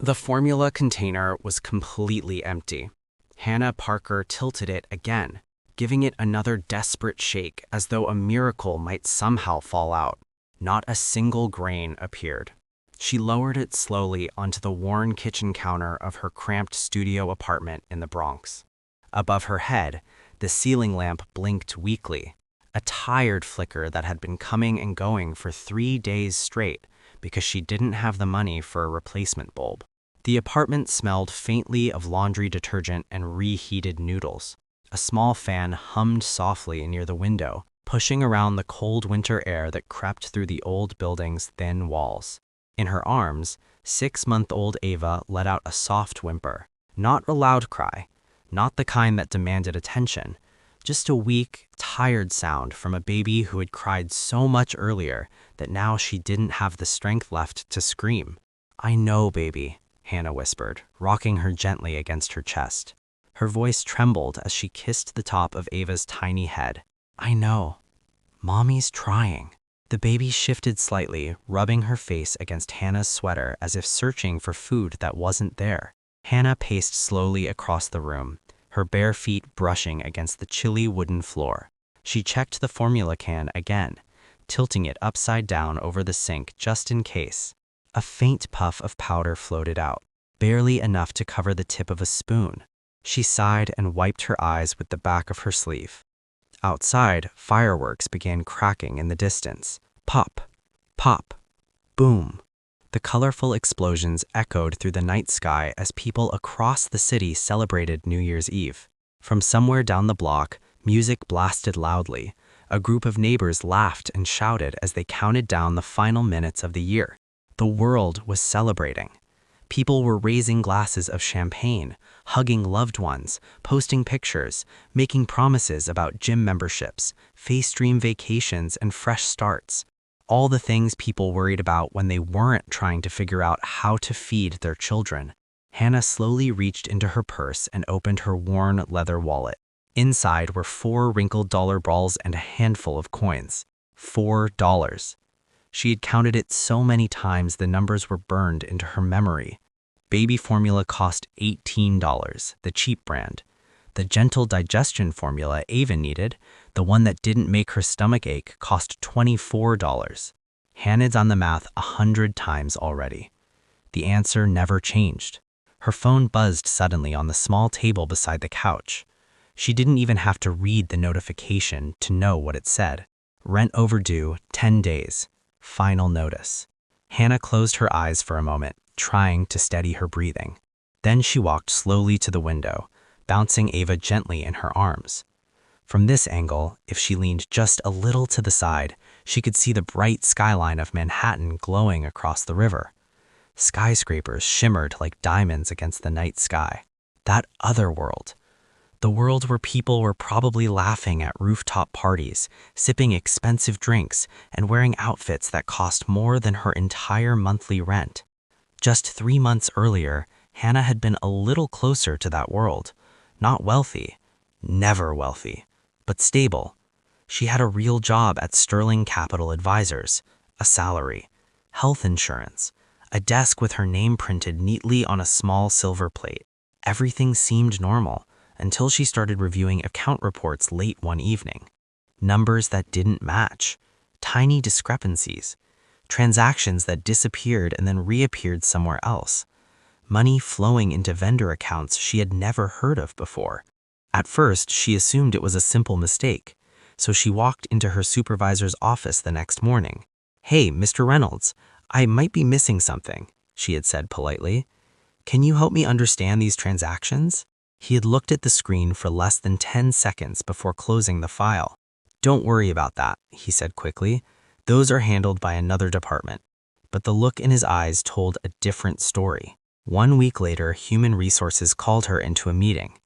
The formula container was completely empty. Hannah Parker tilted it again, giving it another desperate shake as though a miracle might somehow fall out. Not a single grain appeared. She lowered it slowly onto the worn kitchen counter of her cramped studio apartment in the Bronx. Above her head, the ceiling lamp blinked weakly, a tired flicker that had been coming and going for 3 days straight because she didn't have the money for a replacement bulb. The apartment smelled faintly of laundry detergent and reheated noodles. A small fan hummed softly near the window, pushing around the cold winter air that crept through the old building's thin walls. In her arms, 6-month-old Ava let out a soft whimper. Not a loud cry, not the kind that demanded attention, just a weak, tired sound from a baby who had cried so much earlier that now she didn't have the strength left to scream. "I know, baby," Hannah whispered, rocking her gently against her chest. Her voice trembled as she kissed the top of Ava's tiny head. "I know. Mommy's trying." The baby shifted slightly, rubbing her face against Hannah's sweater as if searching for food that wasn't there. Hannah paced slowly across the room, her bare feet brushing against the chilly wooden floor. She checked the formula can again, tilting it upside down over the sink just in case. A faint puff of powder floated out, barely enough to cover the tip of a spoon. She sighed and wiped her eyes with the back of her sleeve. Outside, fireworks began cracking in the distance. Pop, pop, boom. The colorful explosions echoed through the night sky as people across the city celebrated New Year's Eve. From somewhere down the block, music blasted loudly. A group of neighbors laughed and shouted as they counted down the final minutes of the year. The world was celebrating. People were raising glasses of champagne, hugging loved ones, posting pictures, making promises about gym memberships, face-stream vacations, and fresh starts. All the things people worried about when they weren't trying to figure out how to feed their children. Hannah slowly reached into her purse and opened her worn leather wallet. Inside were 4 wrinkled dollar balls and a handful of coins. $4. She had counted it so many times the numbers were burned into her memory. Baby formula cost $18, the cheap brand. The gentle digestion formula Ava needed, the one that didn't make her stomach ache, cost $24. Hannah's done the math 100 times already. The answer never changed. Her phone buzzed suddenly on the small table beside the couch. She didn't even have to read the notification to know what it said. Rent overdue, 10 days. Final notice. Hannah closed her eyes for a moment, trying to steady her breathing. Then she walked slowly to the window, bouncing Ava gently in her arms. From this angle, if she leaned just a little to the side, she could see the bright skyline of Manhattan glowing across the river. Skyscrapers shimmered like diamonds against the night sky. That other world. The world where people were probably laughing at rooftop parties, sipping expensive drinks, and wearing outfits that cost more than her entire monthly rent. Just 3 months earlier, Hannah had been a little closer to that world. Not wealthy, never wealthy, but stable. She had a real job at Sterling Capital Advisors, a salary, health insurance, a desk with her name printed neatly on a small silver plate. Everything seemed normal until she started reviewing account reports late one evening. Numbers that didn't match, tiny discrepancies, transactions that disappeared and then reappeared somewhere else, money flowing into vendor accounts she had never heard of before. At first, she assumed it was a simple mistake, so she walked into her supervisor's office the next morning. "Hey, Mr. Reynolds, I might be missing something," she had said politely. "Can you help me understand these transactions?" He had looked at the screen for less than 10 seconds before closing the file. "Don't worry about that," he said quickly. "Those are handled by another department." But the look in his eyes told a different story. 1 week later, Human Resources called her into a meeting.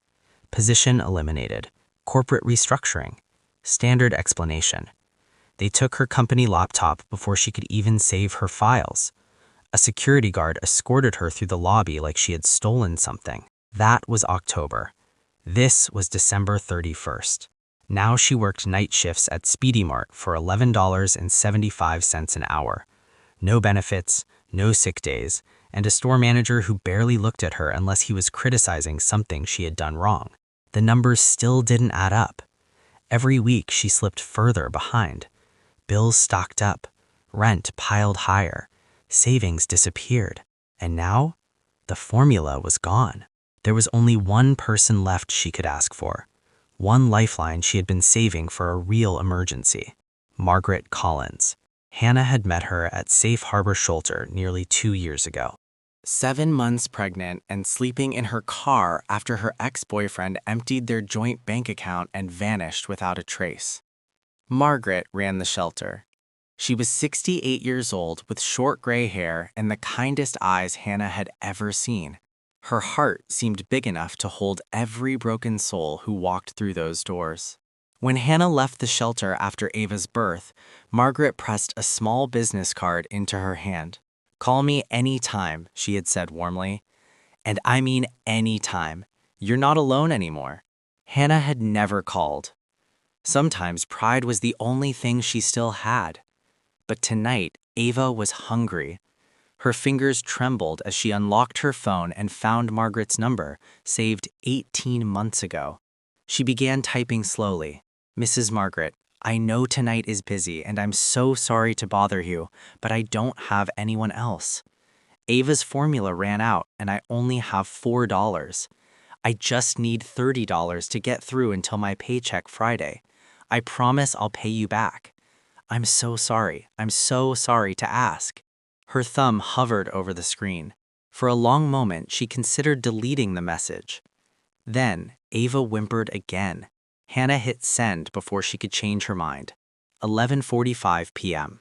Position eliminated. Corporate restructuring. Standard explanation. They took her company laptop before she could even save her files. A security guard escorted her through the lobby like she had stolen something. That was October. This was December 31st. Now she worked night shifts at Speedy Mart for $11.75 an hour. No benefits, no sick days, and a store manager who barely looked at her unless he was criticizing something she had done wrong. The numbers still didn't add up. Every week she slipped further behind. Bills stocked up, rent piled higher, savings disappeared, and now the formula was gone. There was only one person left she could ask for, one lifeline she had been saving for a real emergency: Margaret Collins. Hannah had met her at Safe Harbor Shelter nearly 2 years ago. 7 months pregnant and sleeping in her car after her ex-boyfriend emptied their joint bank account and vanished without a trace. Margaret ran the shelter. She was 68 years old with short gray hair and the kindest eyes Hannah had ever seen. Her heart seemed big enough to hold every broken soul who walked through those doors. When Hannah left the shelter after Ava's birth, Margaret pressed a small business card into her hand. "Call me any time," she had said warmly. "And I mean any time. You're not alone anymore." Hannah had never called. Sometimes pride was the only thing she still had. But tonight, Ava was hungry. Her fingers trembled as she unlocked her phone and found Margaret's number, saved 18 months ago. She began typing slowly. "Mrs. Margaret, I know tonight is busy and I'm so sorry to bother you, but I don't have anyone else. Ava's formula ran out and I only have $4. I just need $30 to get through until my paycheck Friday. I promise I'll pay you back. I'm so sorry. I'm so sorry to ask." Her thumb hovered over the screen. For a long moment, she considered deleting the message. Then, Ava whimpered again. Hannah hit send before she could change her mind. 11:45 p.m.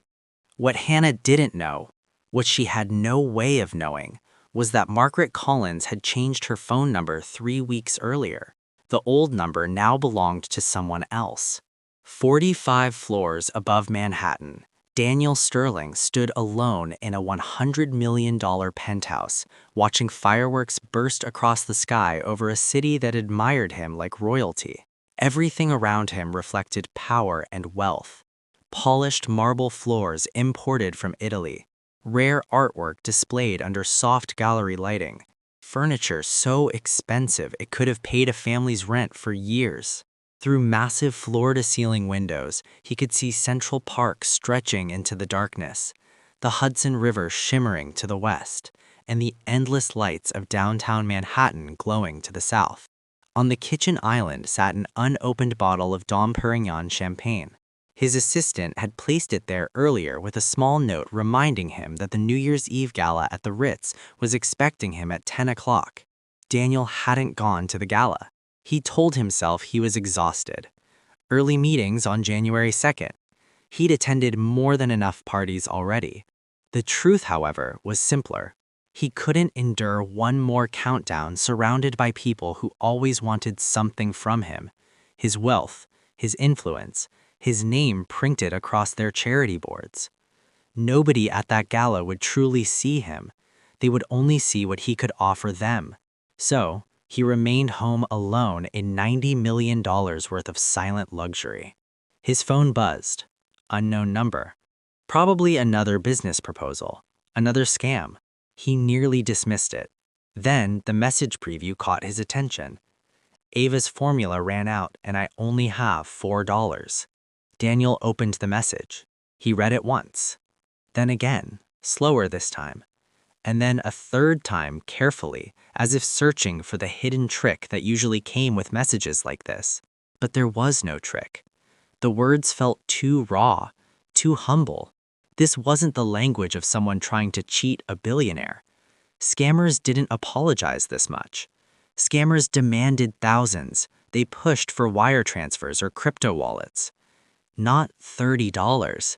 What Hannah didn't know, what she had no way of knowing, was that Margaret Collins had changed her phone number 3 weeks earlier. The old number now belonged to someone else. 45 floors above Manhattan, Daniel Sterling stood alone in a $100 million penthouse, watching fireworks burst across the sky over a city that admired him like royalty. Everything around him reflected power and wealth. Polished marble floors imported from Italy, rare artwork displayed under soft gallery lighting, furniture so expensive it could have paid a family's rent for years. Through massive floor-to-ceiling windows, he could see Central Park stretching into the darkness, the Hudson River shimmering to the west, and the endless lights of downtown Manhattan glowing to the south. On the kitchen island sat an unopened bottle of Dom Perignon champagne. His assistant had placed it there earlier with a small note reminding him that the New Year's Eve gala at the Ritz was expecting him at 10 o'clock. Daniel hadn't gone to the gala. He told himself he was exhausted. Early meetings on January 2nd. He'd attended more than enough parties already. The truth, however, was simpler. He couldn't endure one more countdown surrounded by people who always wanted something from him: his wealth, his influence, his name printed across their charity boards. Nobody at that gala would truly see him. They would only see what he could offer them. So, he remained home alone in $90 million worth of silent luxury. His phone buzzed. Unknown number. Probably another business proposal. Another scam. He nearly dismissed it. Then the message preview caught his attention. "Ava's formula ran out and I only have $4. Daniel opened the message. He read it once. Then again, slower this time. And then a third time carefully, as if searching for the hidden trick that usually came with messages like this. But there was no trick. The words felt too raw, too humble. This wasn't the language of someone trying to cheat a billionaire. Scammers didn't apologize this much. Scammers demanded thousands. They pushed for wire transfers or crypto wallets. Not $30.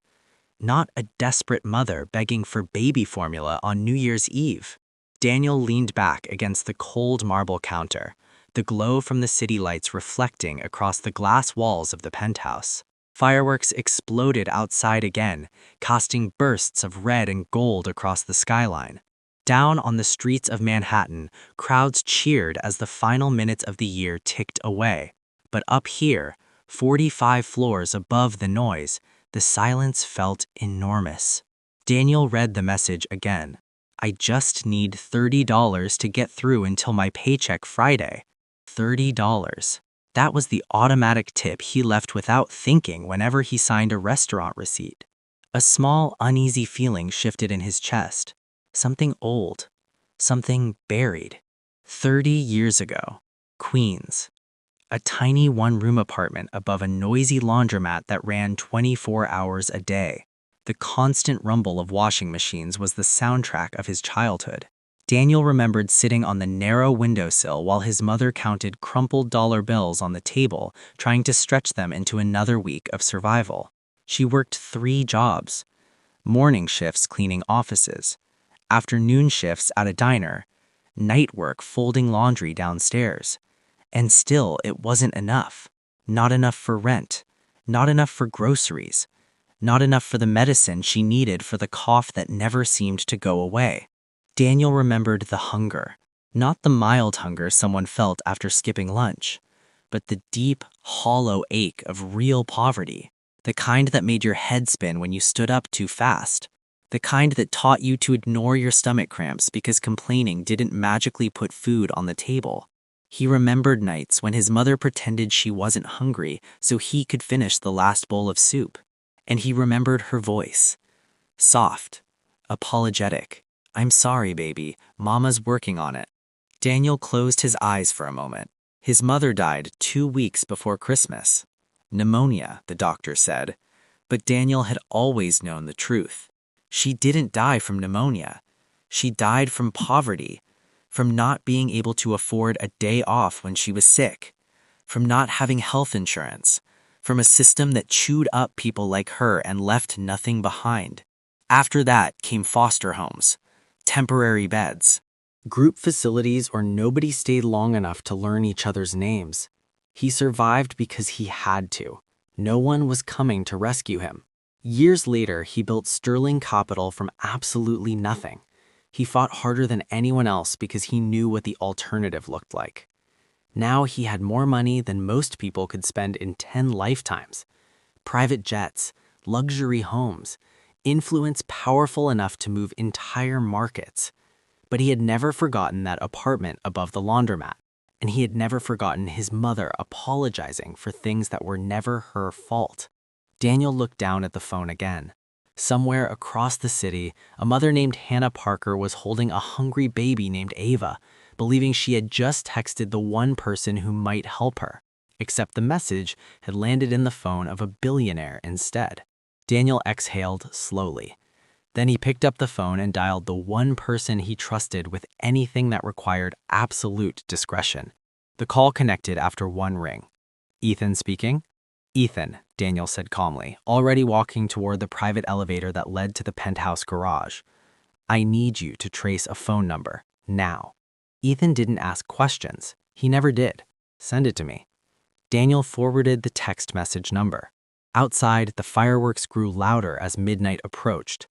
Not a desperate mother begging for baby formula on New Year's Eve. Daniel leaned back against the cold marble counter, the glow from the city lights reflecting across the glass walls of the penthouse. Fireworks exploded outside again, casting bursts of red and gold across the skyline. Down on the streets of Manhattan, crowds cheered as the final minutes of the year ticked away. But up here, 45 floors above the noise, the silence felt enormous. Daniel read the message again. I just need $30 to get through until my paycheck Friday. $30. That was the automatic tip he left without thinking whenever he signed a restaurant receipt. A small, uneasy feeling shifted in his chest. Something old. Something buried. 30 years ago. Queens. A tiny one-room apartment above a noisy laundromat that ran 24 hours a day. The constant rumble of washing machines was the soundtrack of his childhood. Daniel remembered sitting on the narrow windowsill while his mother counted crumpled dollar bills on the table, trying to stretch them into another week of survival. She worked 3 jobs: morning shifts cleaning offices, afternoon shifts at a diner, night work folding laundry downstairs. And still, it wasn't enough. Not enough for rent, not enough for groceries, not enough for the medicine she needed for the cough that never seemed to go away. Daniel remembered the hunger, not the mild hunger someone felt after skipping lunch, but the deep, hollow ache of real poverty, the kind that made your head spin when you stood up too fast, the kind that taught you to ignore your stomach cramps because complaining didn't magically put food on the table. He remembered nights when his mother pretended she wasn't hungry so he could finish the last bowl of soup. And he remembered her voice. Soft, apologetic. "I'm sorry, baby. Mama's working on it." Daniel closed his eyes for a moment. His mother died 2 weeks before Christmas. Pneumonia, the doctor said. But Daniel had always known the truth. She didn't die from pneumonia. She died from poverty, from not being able to afford a day off when she was sick, from not having health insurance, from a system that chewed up people like her and left nothing behind. After that came foster homes, temporary beds, group facilities where nobody stayed long enough to learn each other's names. He survived because he had to. No one was coming to rescue him. Years later, he built sterling capital from absolutely nothing. He fought harder than anyone else because he knew what the alternative looked like. Now he had more money than most people could spend in 10 lifetimes. Private jets, luxury homes, influence powerful enough to move entire markets. But he had never forgotten that apartment above the laundromat, and he had never forgotten his mother apologizing for things that were never her fault. Daniel looked down at the phone again. Somewhere across the city, a mother named Hannah Parker was holding a hungry baby named Ava, believing she had just texted the one person who might help her, except the message had landed in the phone of a billionaire instead. Daniel exhaled slowly. Then he picked up the phone and dialed the one person he trusted with anything that required absolute discretion. The call connected after one ring. "Ethan speaking?" "Ethan," Daniel said calmly, already walking toward the private elevator that led to the penthouse garage. "I need you to trace a phone number, now." Ethan didn't ask questions. He never did. "Send it to me." Daniel forwarded the text message number. Outside, the fireworks grew louder as midnight approached.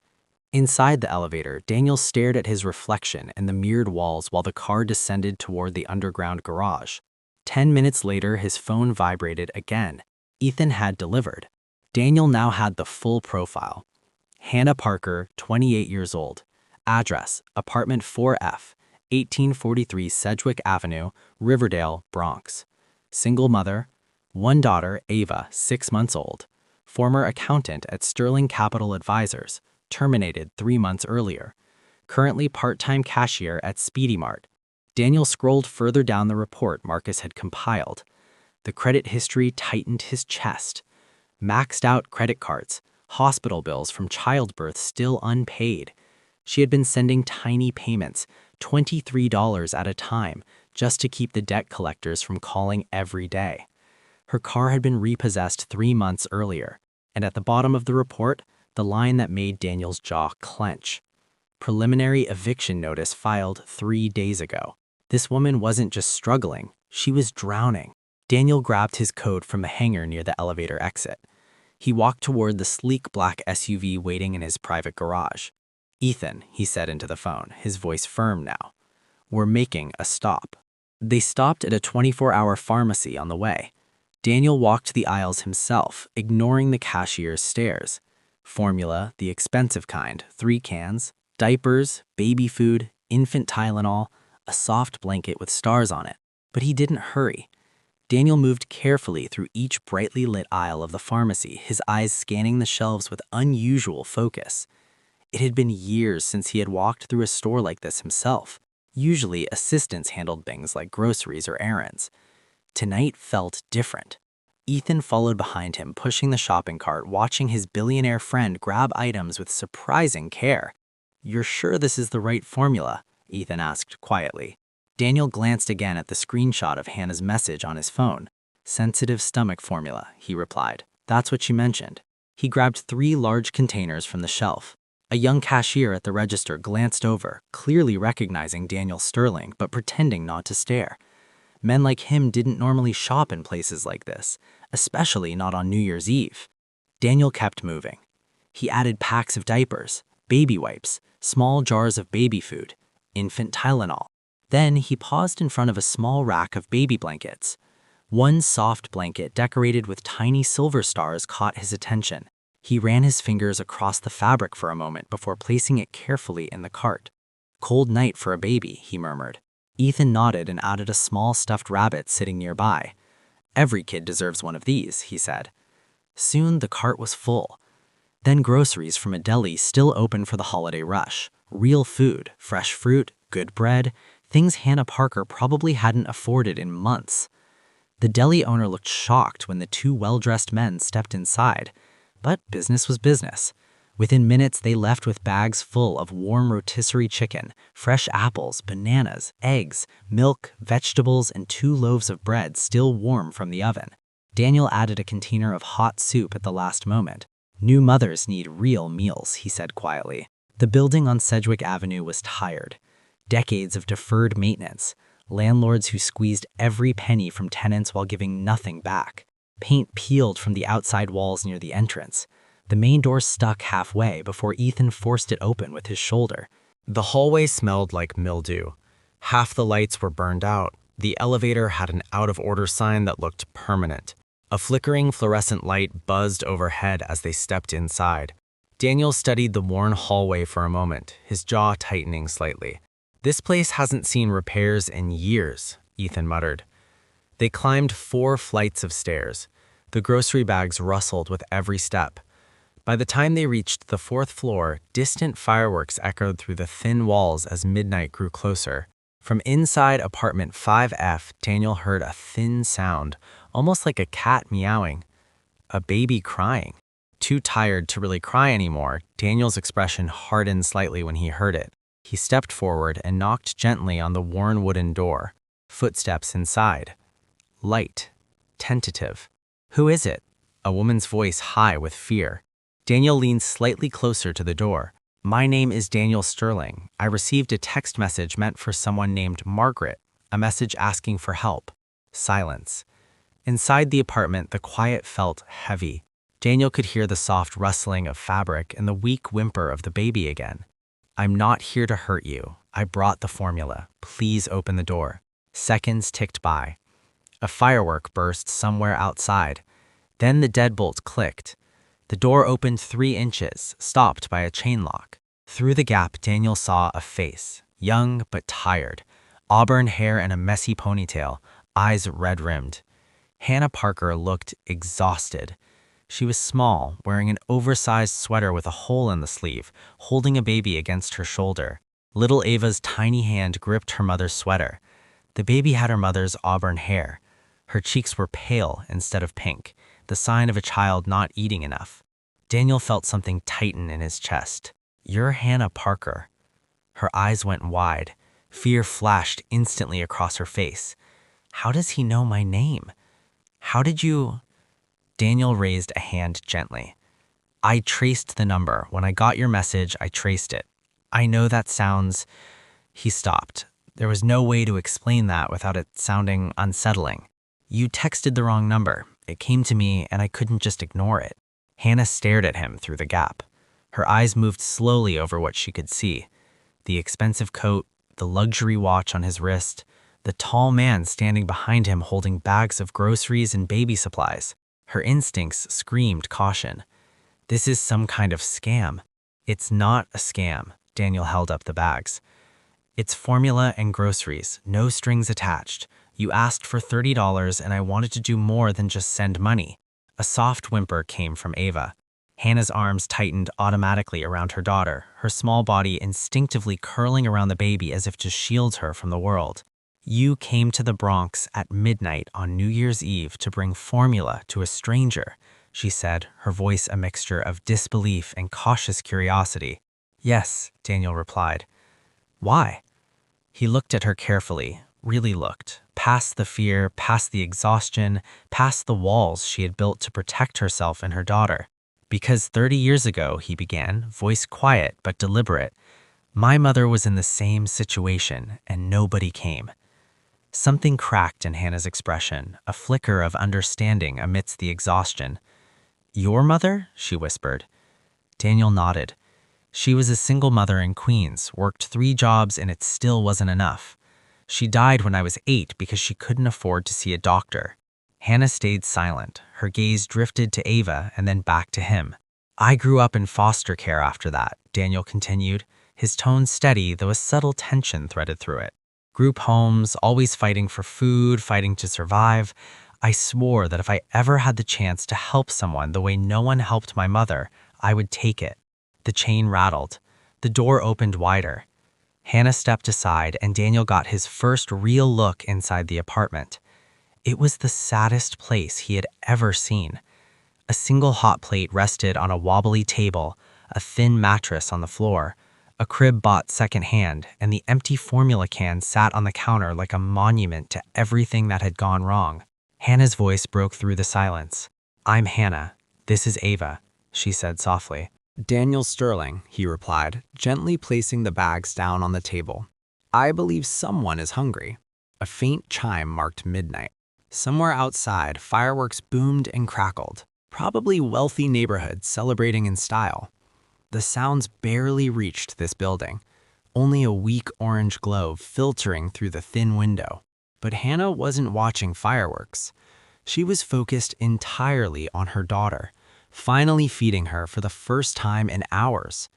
Inside the elevator, Daniel stared at his reflection in the mirrored walls while the car descended toward the underground garage. 10 minutes later, his phone vibrated again. Ethan had delivered. Daniel now had the full profile. Hannah Parker, 28 years old. Address, apartment 4F, 1843 Sedgwick Avenue, Riverdale, Bronx. Single mother. One daughter, Ava, 6 months old. Former accountant at Sterling Capital Advisors, terminated 3 months earlier. Currently part-time cashier at Speedy Mart. Daniel scrolled further down the report Marcus had compiled. The credit history tightened his chest. Maxed out credit cards, hospital bills from childbirth still unpaid. She had been sending tiny payments, $23 at a time, just to keep the debt collectors from calling every day. Her car had been repossessed 3 months earlier, and at the bottom of the report, the line that made Daniel's jaw clench. Preliminary eviction notice filed 3 days ago. This woman wasn't just struggling, she was drowning. Daniel grabbed his coat from the hanger near the elevator exit. He walked toward the sleek black SUV waiting in his private garage. "Ethan," he said into the phone, his voice firm now. "We're making a stop." They stopped at a 24-hour pharmacy on the way. Daniel walked the aisles himself, ignoring the cashier's stares. Formula, the expensive kind, 3 cans, Diapers, baby food, infant Tylenol, a soft blanket with stars on it. But he didn't hurry. Daniel moved carefully through each brightly lit aisle of the pharmacy, his eyes scanning the shelves with unusual focus. It had been years since he had walked through a store like this himself. Usually, assistants handled things like groceries or errands. Tonight felt different. Ethan followed behind him, pushing the shopping cart, watching his billionaire friend grab items with surprising care. "You're sure this is the right formula?" Ethan asked quietly. Daniel glanced again at the screenshot of Hannah's message on his phone. "Sensitive stomach formula," he replied. "That's what she mentioned." He grabbed 3 large containers from the shelf. A young cashier at the register glanced over, clearly recognizing Daniel Sterling, but pretending not to stare. Men like him didn't normally shop in places like this, especially not on New Year's Eve. Daniel kept moving. He added packs of diapers, baby wipes, small jars of baby food, infant Tylenol. Then he paused in front of a small rack of baby blankets. One soft blanket decorated with tiny silver stars caught his attention. He ran his fingers across the fabric for a moment before placing it carefully in the cart. "Cold night for a baby," he murmured. Ethan nodded and added a small stuffed rabbit sitting nearby. "Every kid deserves one of these," he said. Soon the cart was full. Then groceries from a deli still open for the holiday rush. Real food, fresh fruit, good bread, things Hannah Parker probably hadn't afforded in months. The deli owner looked shocked when the 2 well-dressed men stepped inside. But business was business. Within minutes, they left with bags full of warm rotisserie chicken, fresh apples, bananas, eggs, milk, vegetables, and 2 loaves of bread still warm from the oven. Daniel added a container of hot soup at the last moment. "New mothers need real meals," he said quietly. The building on Sedgwick Avenue was tired. Decades of deferred maintenance. Landlords who squeezed every penny from tenants while giving nothing back. Paint peeled from the outside walls near the entrance. The main door stuck halfway before Ethan forced it open with his shoulder. The hallway smelled like mildew. Half the lights were burned out. The elevator had an out-of-order sign that looked permanent. A flickering fluorescent light buzzed overhead as they stepped inside. Daniel studied the worn hallway for a moment, his jaw tightening slightly. "This place hasn't seen repairs in years," Ethan muttered. They climbed 4 flights of stairs. The grocery bags rustled with every step. By the time they reached the 4th floor, distant fireworks echoed through the thin walls as midnight grew closer. From inside apartment 5F, Daniel heard a thin sound, almost like a cat meowing. A baby crying. Too tired to really cry anymore, Daniel's expression hardened slightly when he heard it. He stepped forward and knocked gently on the worn wooden door. Footsteps inside. Light. Tentative. "Who is it?" A woman's voice high with fear. Daniel leaned slightly closer to the door. "My name is Daniel Sterling. I received a text message meant for someone named Margaret, a message asking for help." Silence. Inside the apartment, the quiet felt heavy. Daniel could hear the soft rustling of fabric and the weak whimper of the baby again. "I'm not here to hurt you. I brought the formula. Please open the door." Seconds ticked by. A firework burst somewhere outside. Then the deadbolt clicked. The door opened 3 inches, stopped by a chain lock. Through the gap, Daniel saw a face, young but tired, auburn hair and a messy ponytail, eyes red-rimmed. Hannah Parker looked exhausted. She was small, wearing an oversized sweater with a hole in the sleeve, holding a baby against her shoulder. Little Ava's tiny hand gripped her mother's sweater. The baby had her mother's auburn hair. Her cheeks were pale instead of pink, the sign of a child not eating enough. Daniel felt something tighten in his chest. "You're Hannah Parker." Her eyes went wide. Fear flashed instantly across her face. "How does he know my name? How did you—" Daniel raised a hand gently. "I traced the number. When I got your message, I traced it. I know that sounds—" He stopped. There was no way to explain that without it sounding unsettling. "You texted the wrong number. It came to me, and I couldn't just ignore it." Hannah stared at him through the gap. Her eyes moved slowly over what she could see. The expensive coat, the luxury watch on his wrist, the tall man standing behind him holding bags of groceries and baby supplies. Her instincts screamed caution. "This is some kind of scam." "It's not a scam," Daniel held up the bags. "It's formula and groceries, no strings attached. You asked for $30 and I wanted to do more than just send money." A soft whimper came from Ava. Hannah's arms tightened automatically around her daughter, her small body instinctively curling around the baby as if to shield her from the world. "You came to the Bronx at midnight on New Year's Eve to bring formula to a stranger," she said, her voice a mixture of disbelief and cautious curiosity. "Yes," Daniel replied. "Why?" He looked at her carefully, really looked, past the fear, past the exhaustion, past the walls she had built to protect herself and her daughter. "Because 30 years ago," he began, voice quiet but deliberate, "my mother was in the same situation and nobody came." Something cracked in Hannah's expression, a flicker of understanding amidst the exhaustion. "Your mother?" she whispered. Daniel nodded. "She was a single mother in Queens, worked 3 jobs and it still wasn't enough. She died when I was 8 because she couldn't afford to see a doctor." Hannah stayed silent. Her gaze drifted to Ava and then back to him. "I grew up in foster care after that," Daniel continued, his tone steady though a subtle tension threaded through it. "Group homes, always fighting for food, fighting to survive. I swore that if I ever had the chance to help someone the way no one helped my mother, I would take it." The chain rattled. The door opened wider. Hannah stepped aside and Daniel got his first real look inside the apartment. It was the saddest place he had ever seen. A single hot plate rested on a wobbly table, a thin mattress on the floor, a crib bought secondhand, and the empty formula can sat on the counter like a monument to everything that had gone wrong. Hannah's voice broke through the silence. "I'm Hannah. This is Ava," she said softly. "Daniel Sterling," he replied, gently placing the bags down on the table. "I believe someone is hungry." A faint chime marked midnight. Somewhere outside, fireworks boomed and crackled, probably wealthy neighborhoods celebrating in style. The sounds barely reached this building, only a weak orange glow filtering through the thin window. But Hannah wasn't watching fireworks. She was focused entirely on her daughter, finally feeding her for the first time in hours.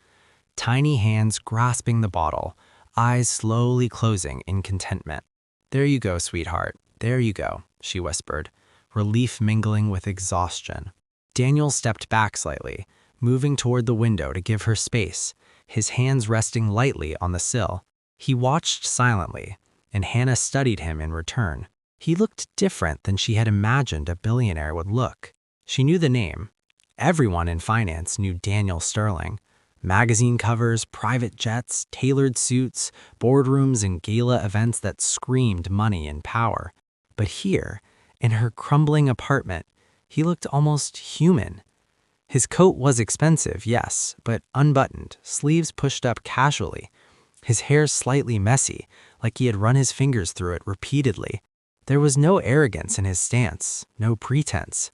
Tiny hands grasping the bottle, eyes slowly closing in contentment. "There you go, sweetheart. There you go," she whispered, relief mingling with exhaustion. Daniel stepped back slightly, moving toward the window to give her space, his hands resting lightly on the sill. He watched silently, and Hannah studied him in return. He looked different than she had imagined a billionaire would look. She knew the name. Everyone in finance knew Daniel Sterling. Magazine covers, private jets, tailored suits, boardrooms, and gala events that screamed money and power. But here, in her crumbling apartment, he looked almost human. His coat was expensive, yes, but unbuttoned, sleeves pushed up casually. His hair slightly messy, like he had run his fingers through it repeatedly. There was no arrogance in his stance, no pretense.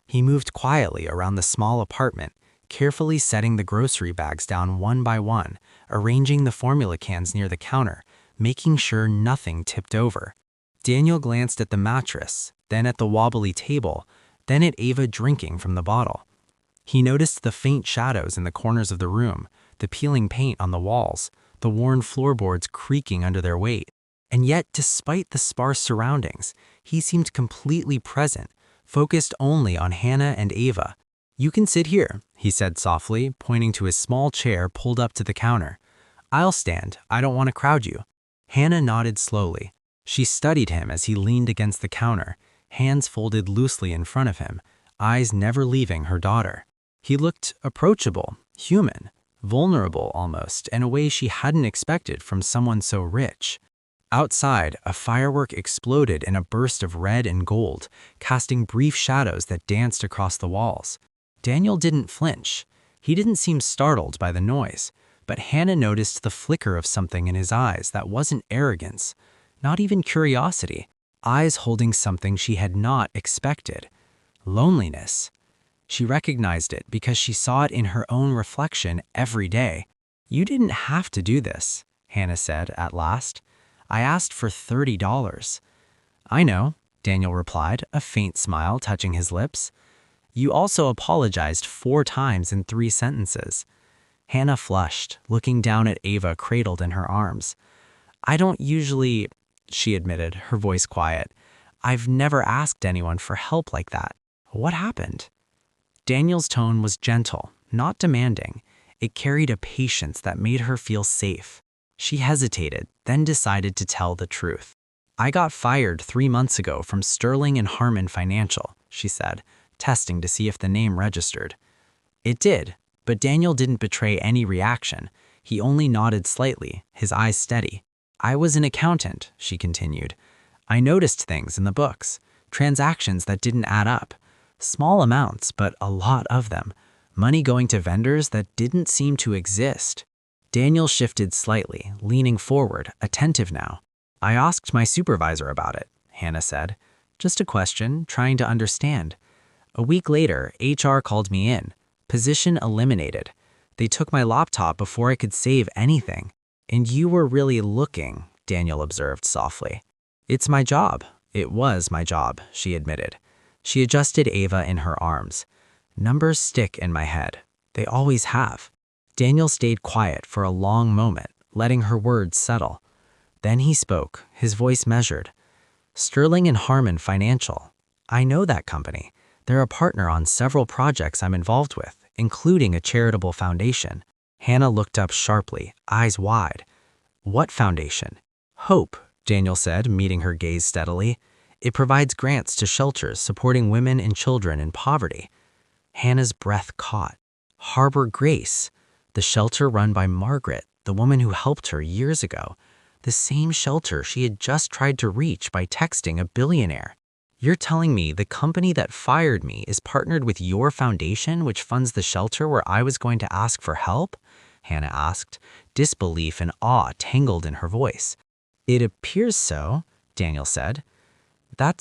He moved quietly around the small apartment, carefully setting the grocery bags down one by one, arranging the formula cans near the counter, making sure nothing tipped over. Daniel glanced at the mattress, then at the wobbly table, then at Ava drinking from the bottle. He noticed the faint shadows in the corners of the room, the peeling paint on the walls, the worn floorboards creaking under their weight. And yet, despite the sparse surroundings, he seemed completely present, focused only on Hannah and Ava. "You can sit here," he said softly, pointing to his small chair pulled up to the counter. "I'll stand. I don't want to crowd you." Hannah nodded slowly. She studied him as he leaned against the counter, hands folded loosely in front of him, eyes never leaving her daughter. He looked approachable, human, vulnerable almost, in a way she hadn't expected from someone so rich. Outside, a firework exploded in a burst of red and gold, casting brief shadows that danced across the walls. Daniel didn't flinch. He didn't seem startled by the noise, but Hannah noticed the flicker of something in his eyes that wasn't arrogance, not even curiosity, eyes holding something she had not expected. Loneliness. She recognized it because she saw it in her own reflection every day. "You didn't have to do this," Hannah said at last. "I asked for $30. "I know," Daniel replied, a faint smile touching his lips. "You also apologized 4 times in 3 sentences." Hannah flushed, looking down at Ava cradled in her arms. I don't usually, she admitted, her voice quiet. I've never asked anyone for help like that. What happened? Daniel's tone was gentle, not demanding. It carried a patience that made her feel safe. She hesitated, then decided to tell the truth. I got fired 3 months ago from Sterling and Harmon Financial, she said, testing to see if the name registered. It did, but Daniel didn't betray any reaction. He only nodded slightly, his eyes steady. I was an accountant, she continued. I noticed things in the books, transactions that didn't add up. Small amounts, but a lot of them. Money going to vendors that didn't seem to exist. Daniel shifted slightly, leaning forward, attentive now. I asked my supervisor about it, Hannah said. Just a question, trying to understand. A week later, HR called me in. Position eliminated. They took my laptop before I could save anything. And you were really looking, Daniel observed softly. It's my job. It was my job, she admitted. She adjusted Ava in her arms. Numbers stick in my head. They always have. Daniel stayed quiet for a long moment, letting her words settle. Then he spoke, his voice measured. Sterling and Harmon Financial. I know that company. They're a partner on several projects I'm involved with, including a charitable foundation. Hannah looked up sharply, eyes wide. What foundation? Hope, Daniel said, meeting her gaze steadily. It provides grants to shelters supporting women and children in poverty. Hannah's breath caught. Harbor Grace, the shelter run by Margaret, the woman who helped her years ago. The same shelter she had just tried to reach by texting a billionaire. You're telling me the company that fired me is partnered with your foundation, which funds the shelter where I was going to ask for help? Hannah asked, disbelief and awe tangled in her voice. It appears so, Daniel said. That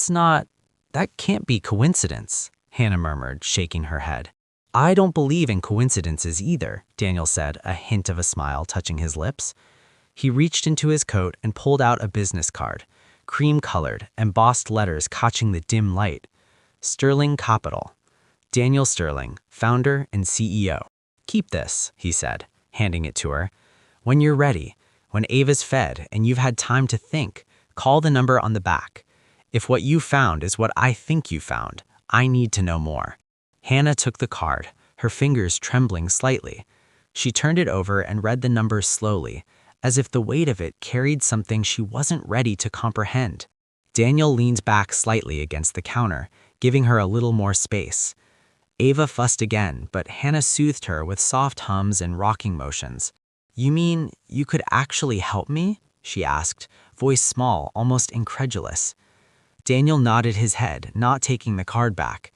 can't be coincidence, Hannah murmured, shaking her head. I don't believe in coincidences either, Daniel said, a hint of a smile touching his lips. He reached into his coat and pulled out a business card, cream-colored, embossed letters catching the dim light. Sterling Capital. Daniel Sterling, founder and CEO. Keep this, he said, handing it to her. When you're ready, when Ava's fed and you've had time to think, call the number on the back. If what you found is what I think you found, I need to know more. Hannah took the card, her fingers trembling slightly. She turned it over and read the numbers slowly, as if the weight of it carried something she wasn't ready to comprehend. Daniel leaned back slightly against the counter, giving her a little more space. Ava fussed again, but Hannah soothed her with soft hums and rocking motions. You mean you could actually help me? She asked, voice small, almost incredulous. Daniel nodded his head, not taking the card back.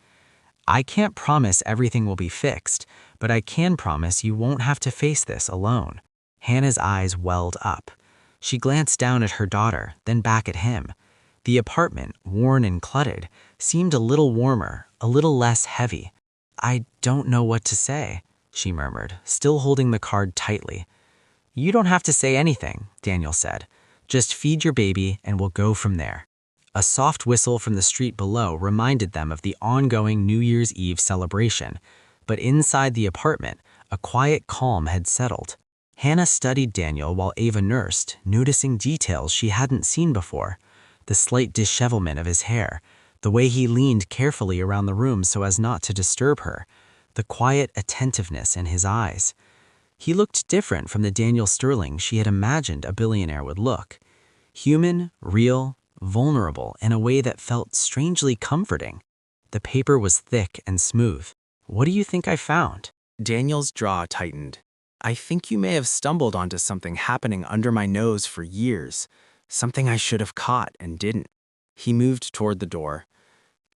I can't promise everything will be fixed, but I can promise you won't have to face this alone. Hannah's eyes welled up. She glanced down at her daughter, then back at him. The apartment, worn and cluttered, seemed a little warmer, a little less heavy. I don't know what to say, she murmured, still holding the card tightly. You don't have to say anything, Daniel said. Just feed your baby and we'll go from there. A soft whistle from the street below reminded them of the ongoing New Year's Eve celebration, but inside the apartment, a quiet calm had settled. Hannah studied Daniel while Ava nursed, noticing details she hadn't seen before. The slight dishevelment of his hair, the way he leaned carefully around the room so as not to disturb her, the quiet attentiveness in his eyes. He looked different from the Daniel Sterling she had imagined a billionaire would look. Human, real, vulnerable in a way that felt strangely comforting. The paper was thick and smooth. What do you think I found? Daniel's jaw tightened. I think you may have stumbled onto something happening under my nose for years, something I should have caught and didn't. He moved toward the door.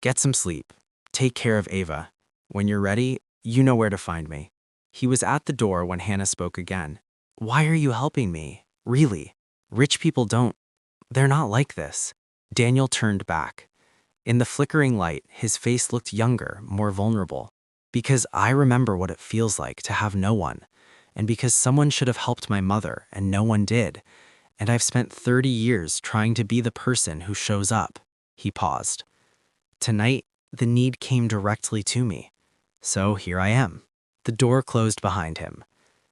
Get some sleep. Take care of Ava. When you're ready, you know where to find me. He was at the door when Hannah spoke again. Why are you helping me? Really? Rich people they're not like this. Daniel turned back. In the flickering light, his face looked younger, more vulnerable. Because I remember what it feels like to have no one. And because someone should have helped my mother and no one did. And I've spent 30 years trying to be the person who shows up. He paused. Tonight, the need came directly to me. So here I am. The door closed behind him.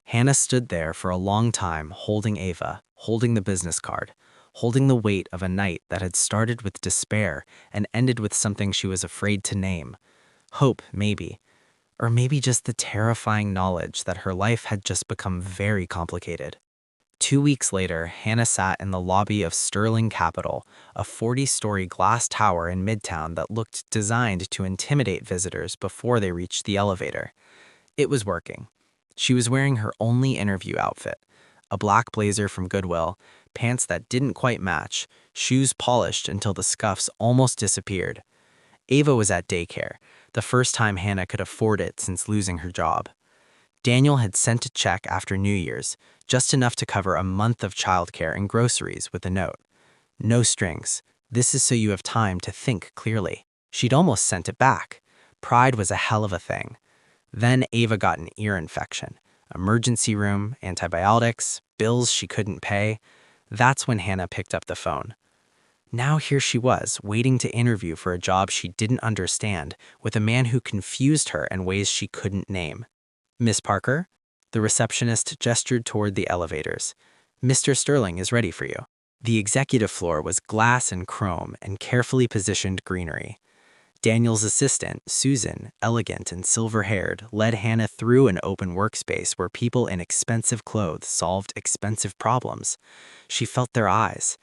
Hannah stood there for a long time, holding Ava, holding the business card, holding the weight of a night that had started with despair and ended with something she was afraid to name. Hope, maybe. Or maybe just the terrifying knowledge that her life had just become very complicated. 2 weeks later, Hannah sat in the lobby of Sterling Capital, a 40-story glass tower in Midtown that looked designed to intimidate visitors before they reached the elevator. It was working. She was wearing her only interview outfit, a black blazer from Goodwill, pants that didn't quite match, shoes polished until the scuffs almost disappeared. Ava was at daycare, the first time Hannah could afford it since losing her job. Daniel had sent a check after New Year's, just enough to cover a month of childcare and groceries with a note. No strings. This is so you have time to think clearly. She'd almost sent it back. Pride was a hell of a thing. Then Ava got an ear infection. Emergency room, antibiotics, bills she couldn't pay. That's when Hannah picked up the phone. Now here she was, waiting to interview for a job she didn't understand, with a man who confused her in ways she couldn't name. "Miss Parker?" The receptionist gestured toward the elevators. "Mr. Sterling is ready for you." The executive floor was glass and chrome and carefully positioned greenery. Daniel's assistant, Susan, elegant and silver-haired, led Hannah through an open workspace where people in expensive clothes solved expensive problems. She felt their eyes.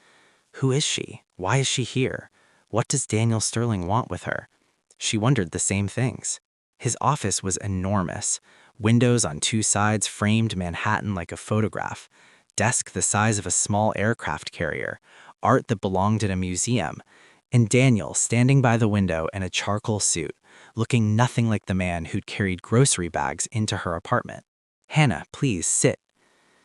Who is she? Why is she here? What does Daniel Sterling want with her? She wondered the same things. His office was enormous. Windows on 2 sides framed Manhattan like a photograph. Desk the size of a small aircraft carrier. Art that belonged in a museum. And Daniel standing by the window in a charcoal suit, looking nothing like the man who'd carried grocery bags into her apartment. "Hannah, please sit."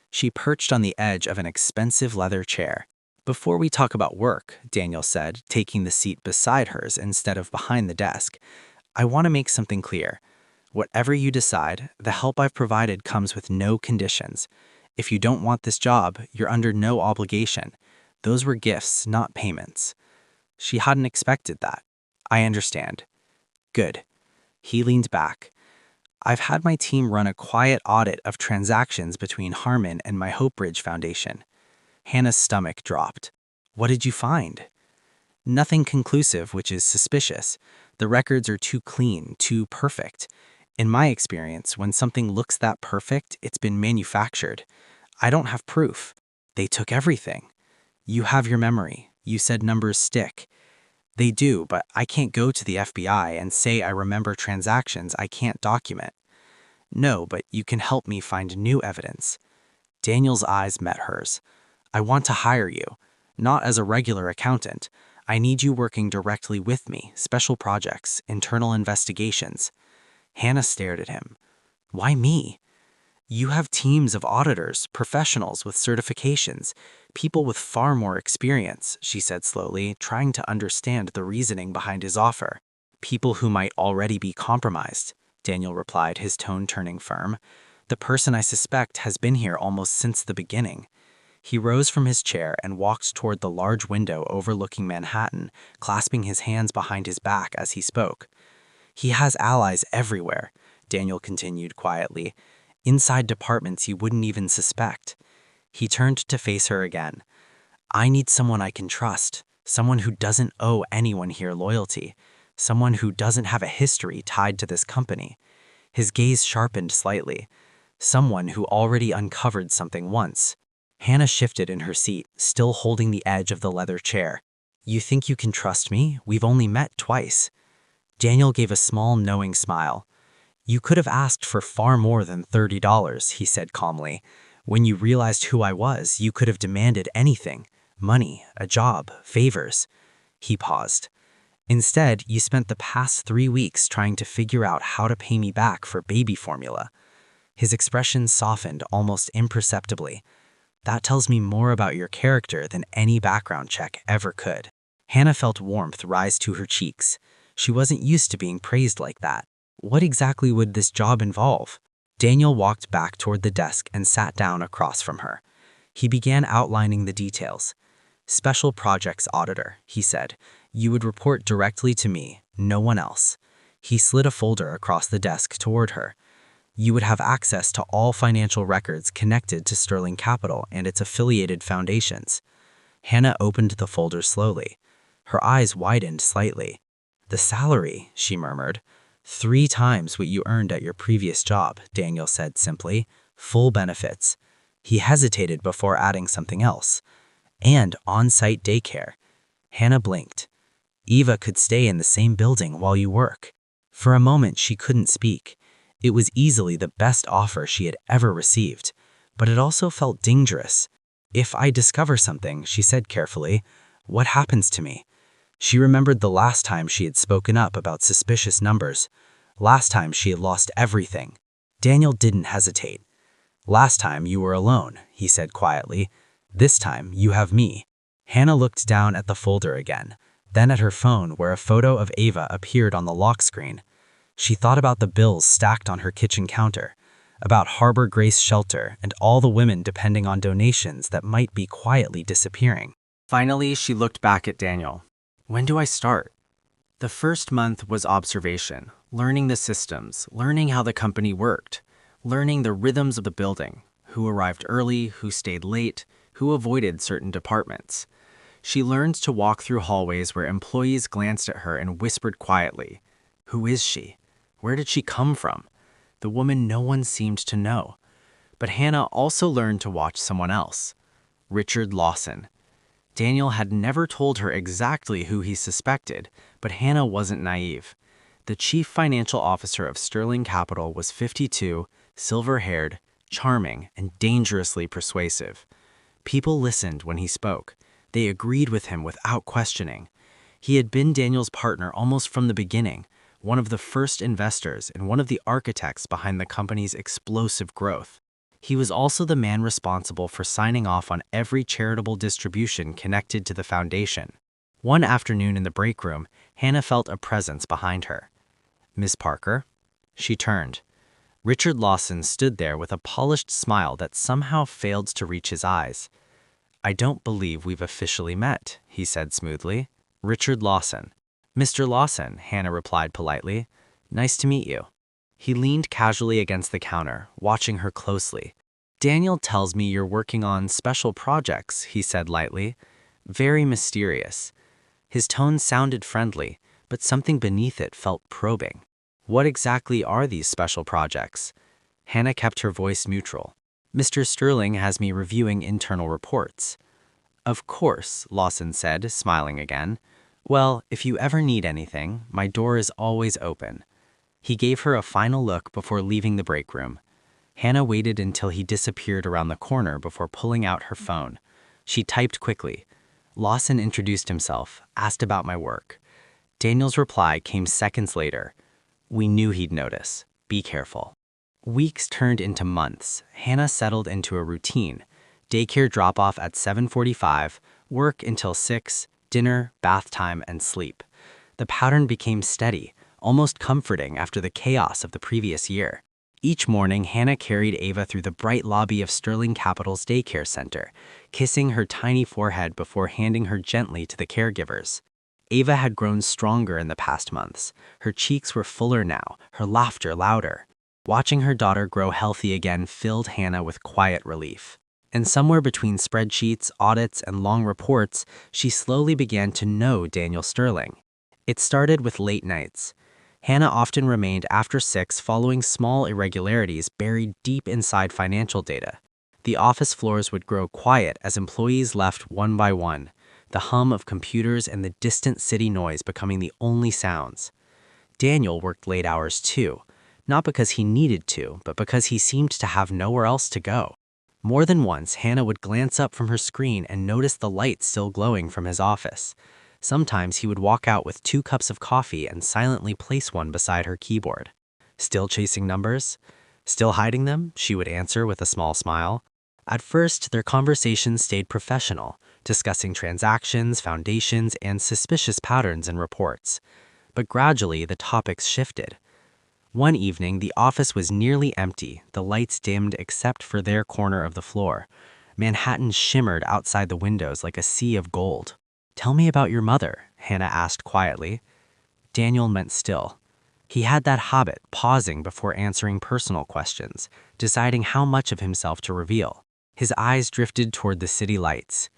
She perched on the edge of an expensive leather chair. "Before we talk about work," Daniel said, taking the seat beside hers instead of behind the desk, "I want to make something clear. Whatever you decide, the help I've provided comes with no conditions. If you don't want this job, you're under no obligation. Those were gifts, not payments." She hadn't expected that. "I understand." "Good." He leaned back. "I've had my team run a quiet audit of transactions between Harmon and my Hope Bridge Foundation." Hannah's stomach dropped. "What did you find?" "Nothing conclusive, which is suspicious. The records are too clean, too perfect. In my experience, when something looks that perfect, it's been manufactured. I don't have proof. They took everything. You have your memory. You said numbers stick. They do, but I can't go to the FBI and say I remember transactions I can't document." "No, but you can help me find new evidence." Daniel's eyes met hers. "I want to hire you, not as a regular accountant. I need you working directly with me, special projects, internal investigations." Hannah stared at him. "Why me?" "You have teams of auditors, professionals with certifications, people with far more experience," she said slowly, trying to understand the reasoning behind his offer. "People who might already be compromised," Daniel replied, his tone turning firm. "The person I suspect has been here almost since the beginning." He rose from his chair and walked toward the large window overlooking Manhattan, clasping his hands behind his back as he spoke. "He has allies everywhere," Daniel continued quietly. "Inside departments you wouldn't even suspect." He turned to face her again. "I need someone I can trust, someone who doesn't owe anyone here loyalty, someone who doesn't have a history tied to this company." His gaze sharpened slightly. "Someone who already uncovered something once." Hannah shifted in her seat, still holding the edge of the leather chair. "You think you can trust me? We've only met twice." Daniel gave a small, knowing smile. "You could have asked for far more than $30, he said calmly. "When you realized who I was, you could have demanded anything. Money, a job, favors." He paused. "Instead, you spent the past 3 weeks trying to figure out how to pay me back for baby formula." His expression softened almost imperceptibly. "That tells me more about your character than any background check ever could." Hannah felt warmth rise to her cheeks. She wasn't used to being praised like that. What exactly would this job involve? Daniel walked back toward the desk and sat down across from her. He began outlining the details. "Special projects auditor," he said. "You would report directly to me, no one else." He slid a folder across the desk toward her. You would have access to all financial records connected to Sterling Capital and its affiliated foundations. Hannah opened the folder slowly. Her eyes widened slightly. The salary, she murmured. 3 times what you earned at your previous job, Daniel said simply. Full benefits. He hesitated before adding something else. And on-site daycare. Hannah blinked. Eva could stay in the same building while you work. For a moment, she couldn't speak. It was easily the best offer she had ever received, but it also felt dangerous. If I discover something, she said carefully, what happens to me? She remembered the last time she had spoken up about suspicious numbers. Last time she had lost everything. Daniel didn't hesitate. Last time you were alone, he said quietly. This time you have me. Hannah looked down at the folder again, then at her phone where a photo of Ava appeared on the lock screen. She thought about the bills stacked on her kitchen counter, about Harbor Grace Shelter and all the women depending on donations that might be quietly disappearing. Finally, she looked back at Daniel. When do I start? The first month was observation, learning the systems, learning how the company worked, learning the rhythms of the building, who arrived early, who stayed late, who avoided certain departments. She learned to walk through hallways where employees glanced at her and whispered quietly, "Who is she? Where did she come from?" The woman no one seemed to know. But Hannah also learned to watch someone else, Richard Lawson. Daniel had never told her exactly who he suspected, but Hannah wasn't naive. The chief financial officer of Sterling Capital was 52, silver-haired, charming, and dangerously persuasive. People listened when he spoke. They agreed with him without questioning. He had been Daniel's partner almost from the beginning, one of the first investors and one of the architects behind the company's explosive growth. He was also the man responsible for signing off on every charitable distribution connected to the foundation. One afternoon in the break room, Hannah felt a presence behind her. "Miss Parker?" She turned. Richard Lawson stood there with a polished smile that somehow failed to reach his eyes. "I don't believe we've officially met," he said smoothly. "Richard Lawson." "Mr. Lawson," Hannah replied politely. "Nice to meet you." He leaned casually against the counter, watching her closely. "Daniel tells me you're working on special projects," he said lightly. "Very mysterious." His tone sounded friendly, but something beneath it felt probing. "What exactly are these special projects?" Hannah kept her voice neutral. "Mr. Sterling has me reviewing internal reports." "Of course," Lawson said, smiling again. "Well, if you ever need anything, my door is always open." He gave her a final look before leaving the break room. Hannah waited until he disappeared around the corner before pulling out her phone. She typed quickly. Lawson introduced himself, asked about my work. Daniel's reply came seconds later. "We knew he'd notice. Be careful." Weeks turned into months. Hannah settled into a routine. Daycare drop-off at 7:45, work until 6, dinner, bath time, and sleep. The pattern became steady, almost comforting after the chaos of the previous year. Each morning, Hannah carried Ava through the bright lobby of Sterling Capital's daycare center, kissing her tiny forehead before handing her gently to the caregivers. Ava had grown stronger in the past months. Her cheeks were fuller now, her laughter louder. Watching her daughter grow healthy again filled Hannah with quiet relief. And somewhere between spreadsheets, audits, and long reports, she slowly began to know Daniel Sterling. It started with late nights. Hannah often remained after 6 following small irregularities buried deep inside financial data. The office floors would grow quiet as employees left one by one, the hum of computers and the distant city noise becoming the only sounds. Daniel worked late hours too, not because he needed to, but because he seemed to have nowhere else to go. More than once, Hannah would glance up from her screen and notice the light still glowing from his office. Sometimes he would walk out with 2 cups of coffee and silently place one beside her keyboard. "Still chasing numbers?" "Still hiding them?" she would answer with a small smile. At first, their conversations stayed professional, discussing transactions, foundations, and suspicious patterns in reports. But gradually, the topics shifted. One evening, the office was nearly empty, the lights dimmed except for their corner of the floor. Manhattan shimmered outside the windows like a sea of gold. "Tell me about your mother," Hannah asked quietly. Daniel meant still. He had that habit, pausing before answering personal questions, deciding how much of himself to reveal. His eyes drifted toward the city lights.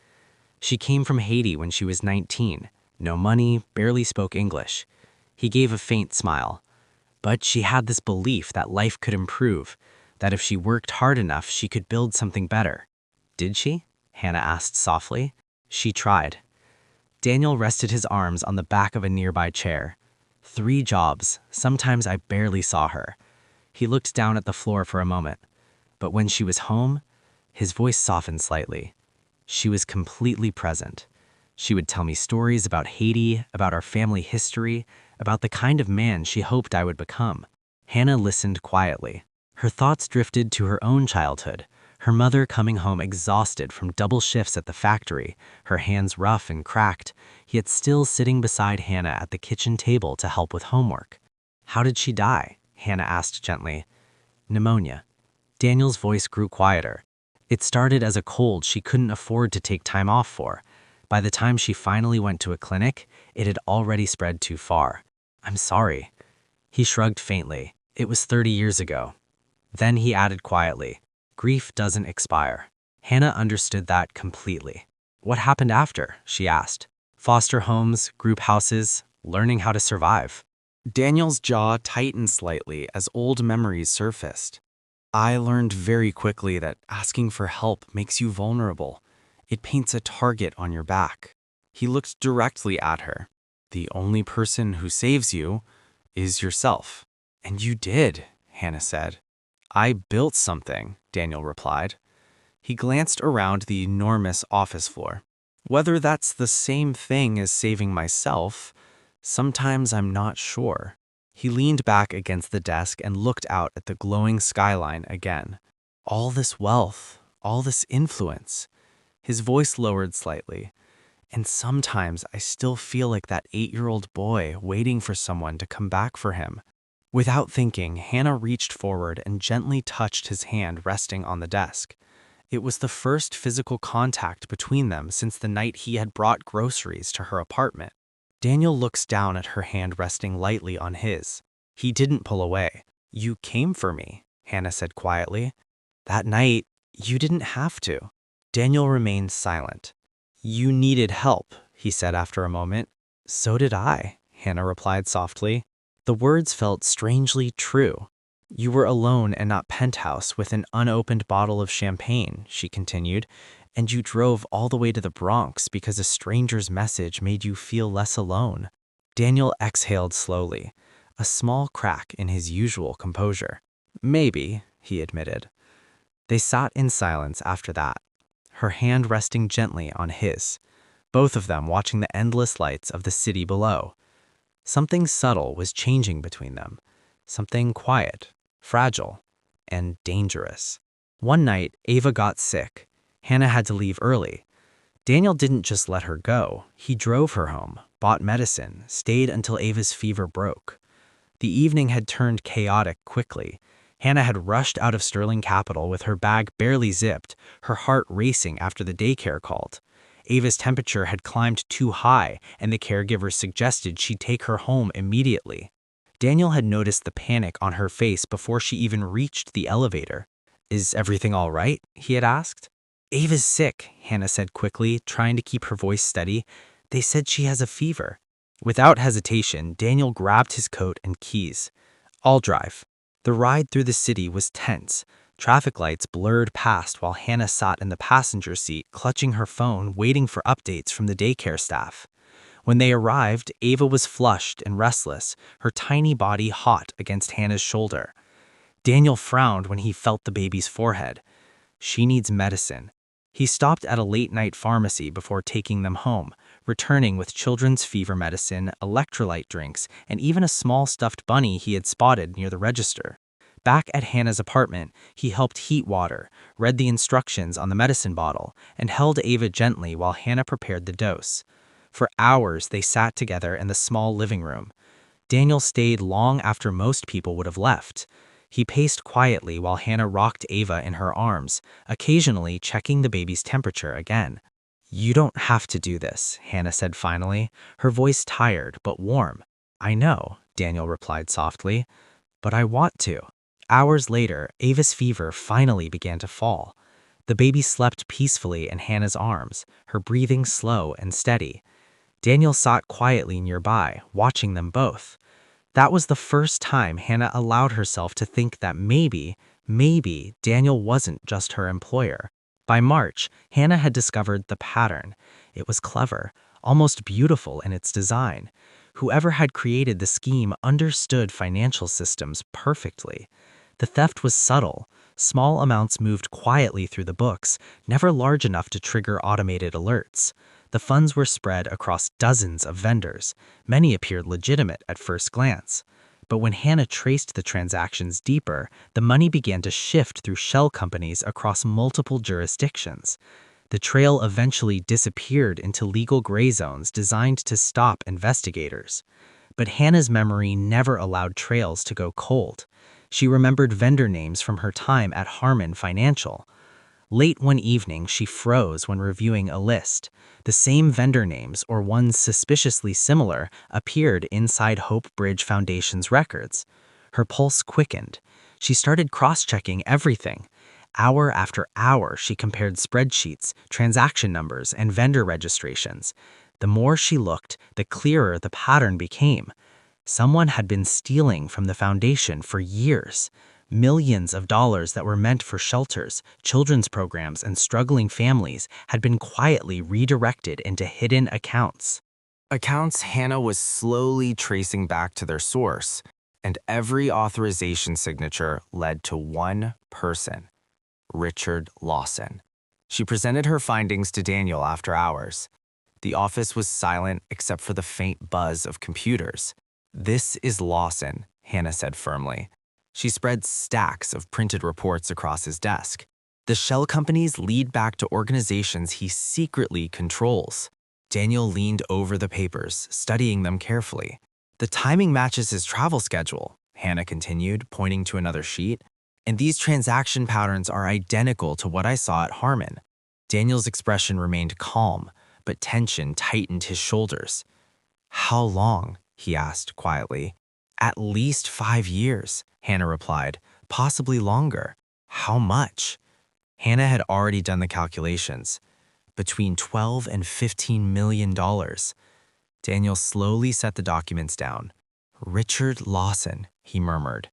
She came from Haiti when she was 19. No money, barely spoke English. He gave a faint smile. But she had this belief that life could improve, that if she worked hard enough, she could build something better. Did she? Hannah asked softly. She tried. Daniel rested his arms on the back of a nearby chair. 3 jobs. Sometimes I barely saw her. He looked down at the floor for a moment. But when she was home, his voice softened slightly. She was completely present. She would tell me stories about Haiti, about our family history, about the kind of man she hoped I would become. Hannah listened quietly. Her thoughts drifted to her own childhood, her mother coming home exhausted from double shifts at the factory, her hands rough and cracked, yet still sitting beside Hannah at the kitchen table to help with homework. How did she die? Hannah asked gently. Pneumonia. Daniel's voice grew quieter. It started as a cold she couldn't afford to take time off for. By the time she finally went to a clinic, it had already spread too far. I'm sorry. He shrugged faintly. It was 30 years ago. Then he added quietly, grief doesn't expire. Hannah understood that completely. What happened after? She asked. Foster homes, group houses, learning how to survive. Daniel's jaw tightened slightly as old memories surfaced. I learned very quickly that asking for help makes you vulnerable. It paints a target on your back. He looked directly at her. The only person who saves you is yourself. And you did, Hannah said. I built something, Daniel replied. He glanced around the enormous office floor. Whether that's the same thing as saving myself, sometimes I'm not sure. He leaned back against the desk and looked out at the glowing skyline again. All this wealth, all this influence. His voice lowered slightly. And sometimes I still feel like that 8-year-old boy waiting for someone to come back for him. Without thinking, Hannah reached forward and gently touched his hand resting on the desk. It was the first physical contact between them since the night he had brought groceries to her apartment. Daniel looks down at her hand resting lightly on his. He didn't pull away. You came for me, Hannah said quietly. That night, you didn't have to. Daniel remained silent. You needed help, he said after a moment. So did I, Hannah replied softly. The words felt strangely true. You were alone and not penthouse with an unopened bottle of champagne, she continued, and you drove all the way to the Bronx because a stranger's message made you feel less alone. Daniel exhaled slowly, a small crack in his usual composure. Maybe, he admitted. They sat in silence after that, her hand resting gently on his, both of them watching the endless lights of the city below. Something subtle was changing between them, something quiet, fragile, and dangerous. One night, Ava got sick. Hannah had to leave early. Daniel didn't just let her go. He drove her home, bought medicine, stayed until Ava's fever broke. The evening had turned chaotic quickly. Hannah had rushed out of Sterling Capital with her bag barely zipped, her heart racing after the daycare called. Ava's temperature had climbed too high, and the caregivers suggested she take her home immediately. Daniel had noticed the panic on her face before she even reached the elevator. Is everything all right? He had asked. Ava's sick, Hannah said quickly, trying to keep her voice steady. They said she has a fever. Without hesitation, Daniel grabbed his coat and keys. I'll drive. The ride through the city was tense. Traffic lights blurred past while Hannah sat in the passenger seat, clutching her phone, waiting for updates from the daycare staff. When they arrived, Ava was flushed and restless, her tiny body hot against Hannah's shoulder. Daniel frowned when he felt the baby's forehead. She needs medicine. He stopped at a late-night pharmacy before taking them home, returning with children's fever medicine, electrolyte drinks, and even a small stuffed bunny he had spotted near the register. Back at Hannah's apartment, he helped heat water, read the instructions on the medicine bottle, and held Ava gently while Hannah prepared the dose. For hours, they sat together in the small living room. Daniel stayed long after most people would have left. He paced quietly while Hannah rocked Ava in her arms, occasionally checking the baby's temperature again. You don't have to do this, Hannah said finally, her voice tired but warm. I know, Daniel replied softly, "but I want to." Hours later, Ava's fever finally began to fall. The baby slept peacefully in Hannah's arms, her breathing slow and steady. Daniel sat quietly nearby, watching them both. That was the first time Hannah allowed herself to think that maybe Daniel wasn't just her employer. By March, Hannah had discovered the pattern. It was clever, almost beautiful in its design. Whoever had created the scheme understood financial systems perfectly. The theft was subtle. Small amounts moved quietly through the books, never large enough to trigger automated alerts. The funds were spread across dozens of vendors. Many appeared legitimate at first glance. But when Hannah traced the transactions deeper, the money began to shift through shell companies across multiple jurisdictions. The trail eventually disappeared into legal gray zones designed to stop investigators. But Hannah's memory never allowed trails to go cold. She remembered vendor names from her time at Harmon Financial. Late one evening, she froze when reviewing a list. The same vendor names, or ones suspiciously similar, appeared inside Hope Bridge Foundation's records. Her pulse quickened. She started cross-checking everything. Hour after hour, she compared spreadsheets, transaction numbers, and vendor registrations. The more she looked, the clearer the pattern became. Someone had been stealing from the foundation for years. Millions of dollars that were meant for shelters, children's programs, and struggling families had been quietly redirected into hidden accounts. Accounts Hannah was slowly tracing back to their source, and every authorization signature led to one person, Richard Lawson. She presented her findings to Daniel after hours. The office was silent except for the faint buzz of computers. "This is Lawson," Hannah said firmly. She spread stacks of printed reports across his desk. "The shell companies lead back to organizations he secretly controls." Daniel leaned over the papers, studying them carefully. "The timing matches his travel schedule," Hannah continued, pointing to another sheet. "And these transaction patterns are identical to what I saw at Harmon." Daniel's expression remained calm, but tension tightened his shoulders. "How long?" he asked quietly. "At least 5 years," Hannah replied, "possibly longer." "How much?" Hannah had already done the calculations. "Between $12 and $15 million. Daniel slowly set the documents down. "Richard Lawson," he murmured.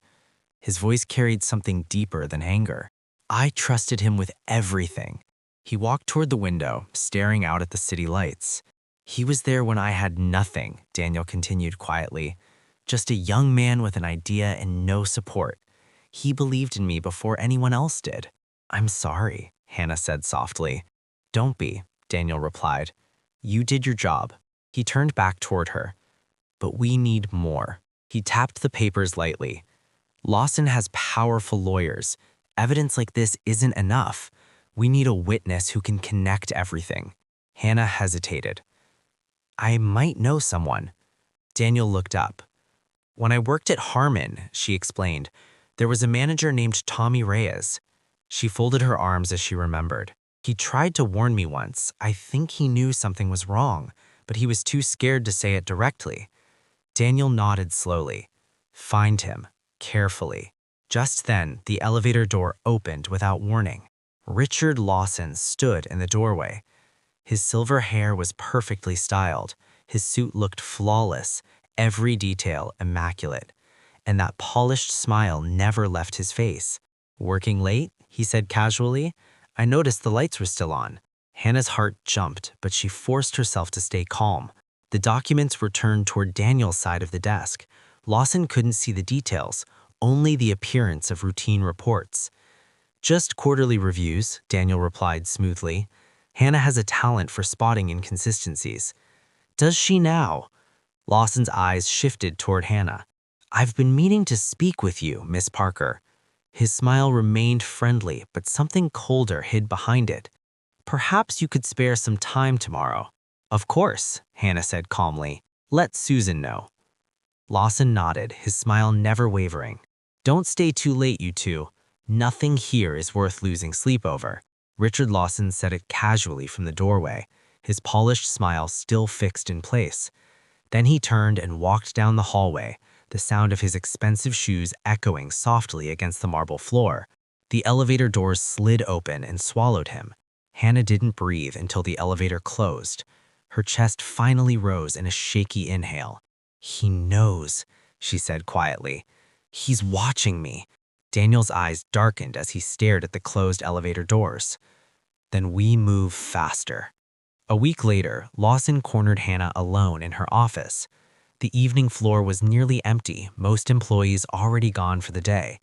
His voice carried something deeper than anger. "I trusted him with everything." He walked toward the window, staring out at the city lights. "He was there when I had nothing," Daniel continued quietly. "Just a young man with an idea and no support. He believed in me before anyone else did." "I'm sorry," Hannah said softly. "Don't be," Daniel replied. "You did your job." He turned back toward her. "But we need more." He tapped the papers lightly. "Lawson has powerful lawyers. Evidence like this isn't enough. We need a witness who can connect everything." Hannah hesitated. "I might know someone." Daniel looked up. "When I worked at Harmon," she explained, "there was a manager named Tommy Reyes." She folded her arms as she remembered. "He tried to warn me once. I think he knew something was wrong, but he was too scared to say it directly." Daniel nodded slowly. "Find him, carefully." Just then, the elevator door opened without warning. Richard Lawson stood in the doorway. His silver hair was perfectly styled. His suit looked flawless, every detail immaculate. And that polished smile never left his face. "Working late?" he said casually. "I noticed the lights were still on." Hannah's heart jumped, but she forced herself to stay calm. The documents were turned toward Daniel's side of the desk. Lawson couldn't see the details, only the appearance of routine reports. "Just quarterly reviews," Daniel replied smoothly. "Hannah has a talent for spotting inconsistencies." "Does she now?" Lawson's eyes shifted toward Hannah. "I've been meaning to speak with you, Miss Parker." His smile remained friendly, but something colder hid behind it. "Perhaps you could spare some time tomorrow." "Of course," Hannah said calmly. "Let Susan know." Lawson nodded, his smile never wavering. "Don't stay too late, you two. Nothing here is worth losing sleep over." Richard Lawson said it casually from the doorway, his polished smile still fixed in place. Then he turned and walked down the hallway, the sound of his expensive shoes echoing softly against the marble floor. The elevator doors slid open and swallowed him. Hannah didn't breathe until the elevator closed. Her chest finally rose in a shaky inhale. "He knows," she said quietly. "He's watching me." Daniel's eyes darkened as he stared at the closed elevator doors. "Then we move faster." A week later, Lawson cornered Hannah alone in her office. The evening floor was nearly empty, most employees already gone for the day.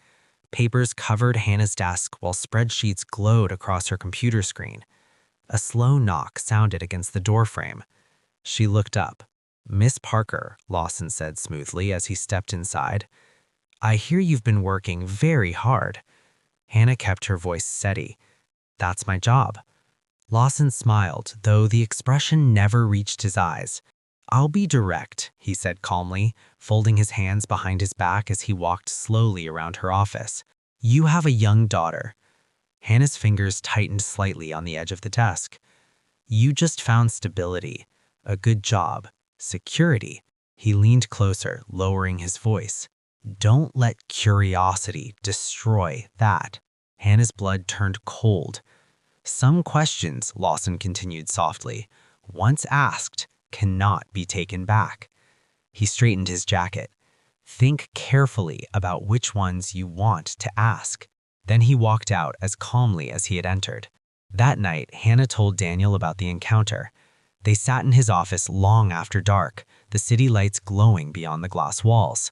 Papers covered Hannah's desk while spreadsheets glowed across her computer screen. A slow knock sounded against the doorframe. She looked up. "Miss Parker," Lawson said smoothly as he stepped inside. "I hear you've been working very hard." Hannah kept her voice steady. "That's my job." Lawson smiled, though the expression never reached his eyes. "I'll be direct," he said calmly, folding his hands behind his back as he walked slowly around her office. "You have a young daughter." Hannah's fingers tightened slightly on the edge of the desk. "You just found stability, a good job, security." He leaned closer, lowering his voice. "Don't let curiosity destroy that." Hannah's blood turned cold. "Some questions," Lawson continued softly, "once asked, cannot be taken back." He straightened his jacket. "Think carefully about which ones you want to ask." Then he walked out as calmly as he had entered. That night, Hannah told Daniel about the encounter. They sat in his office long after dark, the city lights glowing beyond the glass walls.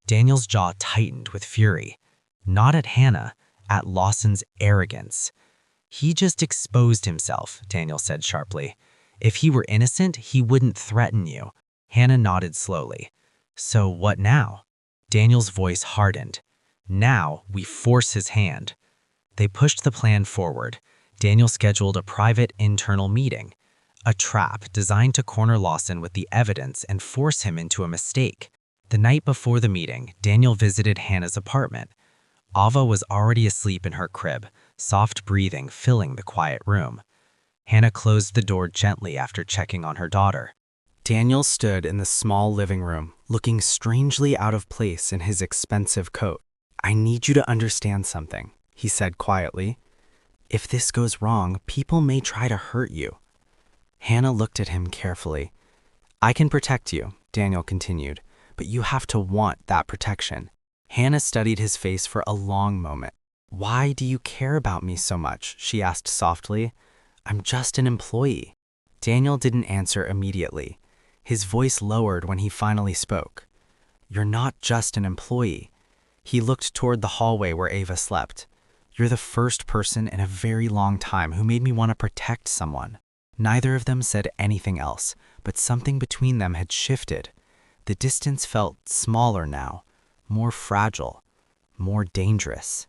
Daniel's jaw tightened with fury. Not at Hannah, at Lawson's arrogance. "He just exposed himself," Daniel said sharply. "If he were innocent, he wouldn't threaten you." Hannah nodded slowly. "So what now?" Daniel's voice hardened. "Now we force his hand." They pushed the plan forward. Daniel scheduled a private internal meeting. A trap designed to corner Lawson with the evidence and force him into a mistake. The night before the meeting, Daniel visited Hannah's apartment. Ava was already asleep in her crib, soft breathing filling the quiet room. Hannah closed the door gently after checking on her daughter. Daniel stood in the small living room, looking strangely out of place in his expensive coat. "I need you to understand something," he said quietly. "If this goes wrong, people may try to hurt you." Hannah looked at him carefully. "I can protect you," Daniel continued, "but you have to want that protection." Hannah studied his face for a long moment. "Why do you care about me so much?" she asked softly. "I'm just an employee." Daniel didn't answer immediately. His voice lowered when he finally spoke. "You're not just an employee." He looked toward the hallway where Ava slept. "You're the first person in a very long time who made me want to protect someone." Neither of them said anything else, but something between them had shifted. The distance felt smaller now, more fragile, more dangerous.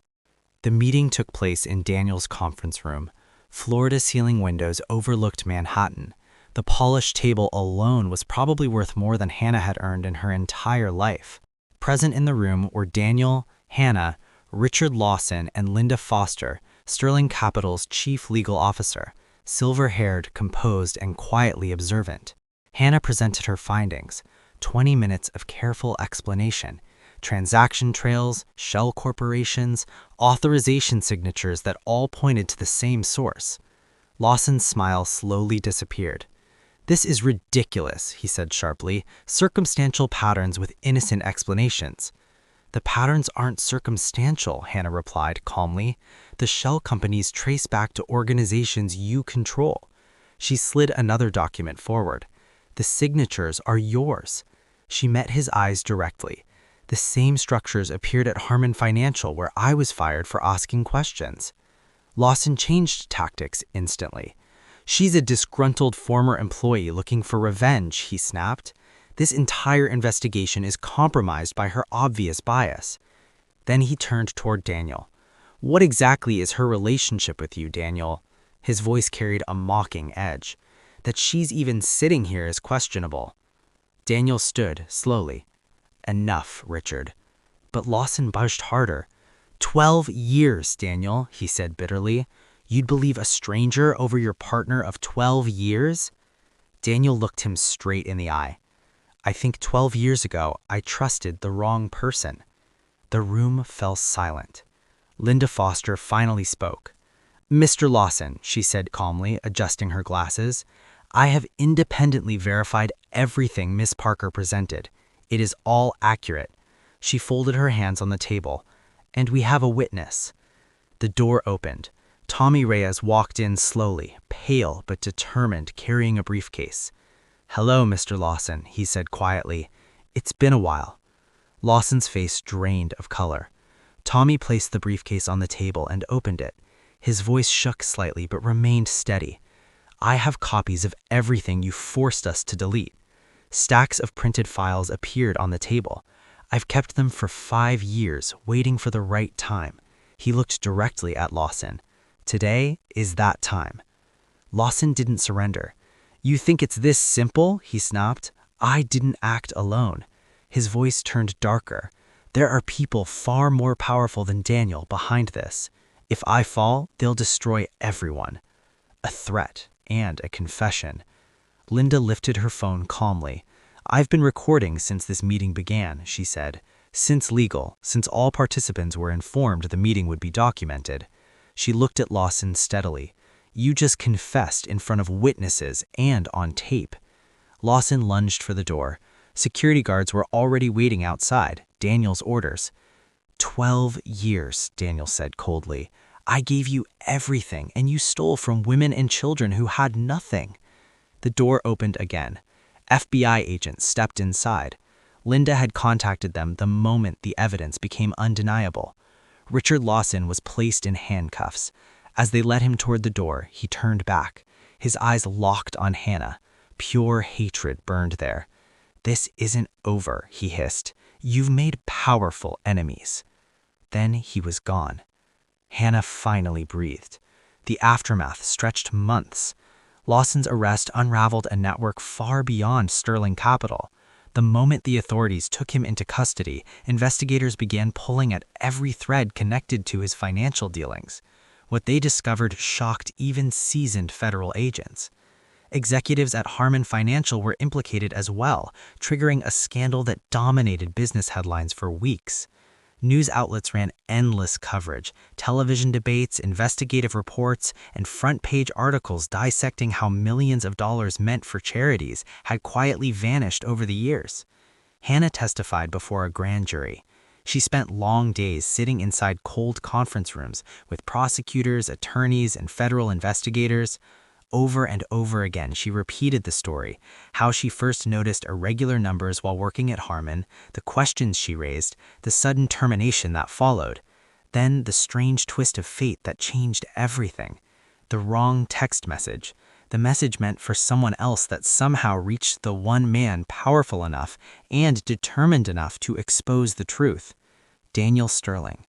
The meeting took place in Daniel's conference room. Floor-to-ceiling windows overlooked Manhattan. The polished table alone was probably worth more than Hannah had earned in her entire life. Present in the room were Daniel, Hannah, Richard Lawson, and Linda Foster, Sterling Capital's chief legal officer, silver-haired, composed, and quietly observant. Hannah presented her findings, 20 minutes of careful explanation, transaction trails, shell corporations, authorization signatures that all pointed to the same source. Lawson's smile slowly disappeared. "This is ridiculous," he said sharply. "Circumstantial patterns with innocent explanations." "The patterns aren't circumstantial," Hannah replied calmly. "The shell companies trace back to organizations you control." She slid another document forward. "The signatures are yours." She met his eyes directly. "The same structures appeared at Harmon Financial where I was fired for asking questions." Lawson changed tactics instantly. "She's a disgruntled former employee looking for revenge," he snapped. "This entire investigation is compromised by her obvious bias." Then he turned toward Daniel. "What exactly is her relationship with you, Daniel?" His voice carried a mocking edge. "That she's even sitting here is questionable." Daniel stood slowly. "Enough, Richard." But Lawson budged harder. 12 years, Daniel," he said bitterly. "You'd believe a stranger over your partner of 12 years?" Daniel looked him straight in the eye. I think 12 years ago, I trusted the wrong person. The room fell silent. Linda Foster finally spoke. Mr. Lawson, she said calmly, adjusting her glasses, I have independently verified everything Miss Parker presented. It is all accurate. She folded her hands on the table. And we have a witness. The door opened. Tommy Reyes walked in slowly, pale but determined, carrying a briefcase. Hello, Mr. Lawson, he said quietly. It's been a while. Lawson's face drained of color. Tommy placed the briefcase on the table and opened it. His voice shook slightly but remained steady. I have copies of everything you forced us to delete. Stacks of printed files appeared on the table. I've kept them for 5 years, waiting for the right time. He looked directly at Lawson. Today is that time. Lawson didn't surrender. You think it's this simple? He snapped. I didn't act alone. His voice turned darker. There are people far more powerful than Daniel behind this. If I fall, they'll destroy everyone. A threat and a confession. Linda lifted her phone calmly. I've been recording since this meeting began, she said. Since legal, since all participants were informed the meeting would be documented. She looked at Lawson steadily. You just confessed in front of witnesses and on tape. Lawson lunged for the door. Security guards were already waiting outside, Daniel's orders. 12 years, Daniel said coldly. I gave you everything, and you stole from women and children who had nothing. The door opened again. FBI agents stepped inside. Linda had contacted them the moment the evidence became undeniable. Richard Lawson was placed in handcuffs. As they led him toward the door, he turned back. His eyes locked on Hannah. Pure hatred burned there. This isn't over, he hissed. You've made powerful enemies. Then he was gone. Hannah finally breathed. The aftermath stretched months. Lawson's arrest unraveled a network far beyond Sterling Capital. The moment the authorities took him into custody, investigators began pulling at every thread connected to his financial dealings. What they discovered shocked even seasoned federal agents. Executives at Harmon Financial were implicated as well, triggering a scandal that dominated business headlines for weeks. News outlets ran endless coverage, television debates, investigative reports, and front-page articles dissecting how millions of dollars meant for charities had quietly vanished over the years. Hannah testified before a grand jury. She spent long days sitting inside cold conference rooms with prosecutors, attorneys, and federal investigators. Over and over again, she repeated the story, how she first noticed irregular numbers while working at Harmon, the questions she raised, the sudden termination that followed. Then the strange twist of fate that changed everything. The wrong text message. The message meant for someone else that somehow reached the one man powerful enough and determined enough to expose the truth. Daniel Sterling.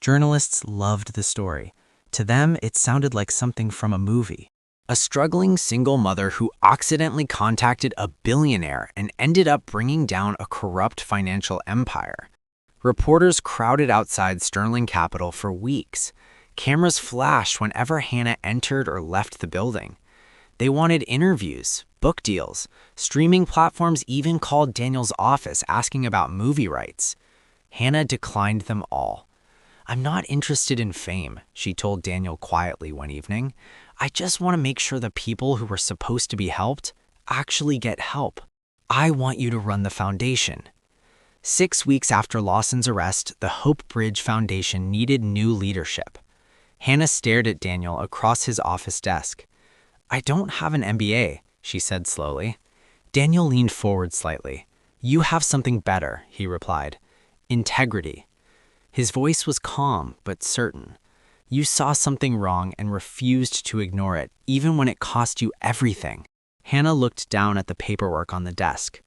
Journalists loved the story. To them, it sounded like something from a movie. A struggling single mother who accidentally contacted a billionaire and ended up bringing down a corrupt financial empire. Reporters crowded outside Sterling Capital for weeks. Cameras flashed whenever Hannah entered or left the building. They wanted interviews, book deals. Streaming platforms even called Daniel's office asking about movie rights. Hannah declined them all. I'm not interested in fame, she told Daniel quietly one evening. I just want to make sure the people who were supposed to be helped actually get help. I want you to run the foundation. 6 weeks after Lawson's arrest, the Hope Bridge Foundation needed new leadership. Hannah stared at Daniel across his office desk. I don't have an MBA, she said slowly. Daniel leaned forward slightly. You have something better, he replied. Integrity. His voice was calm but certain. You saw something wrong and refused to ignore it, even when it cost you everything. Hannah looked down at the paperwork on the desk.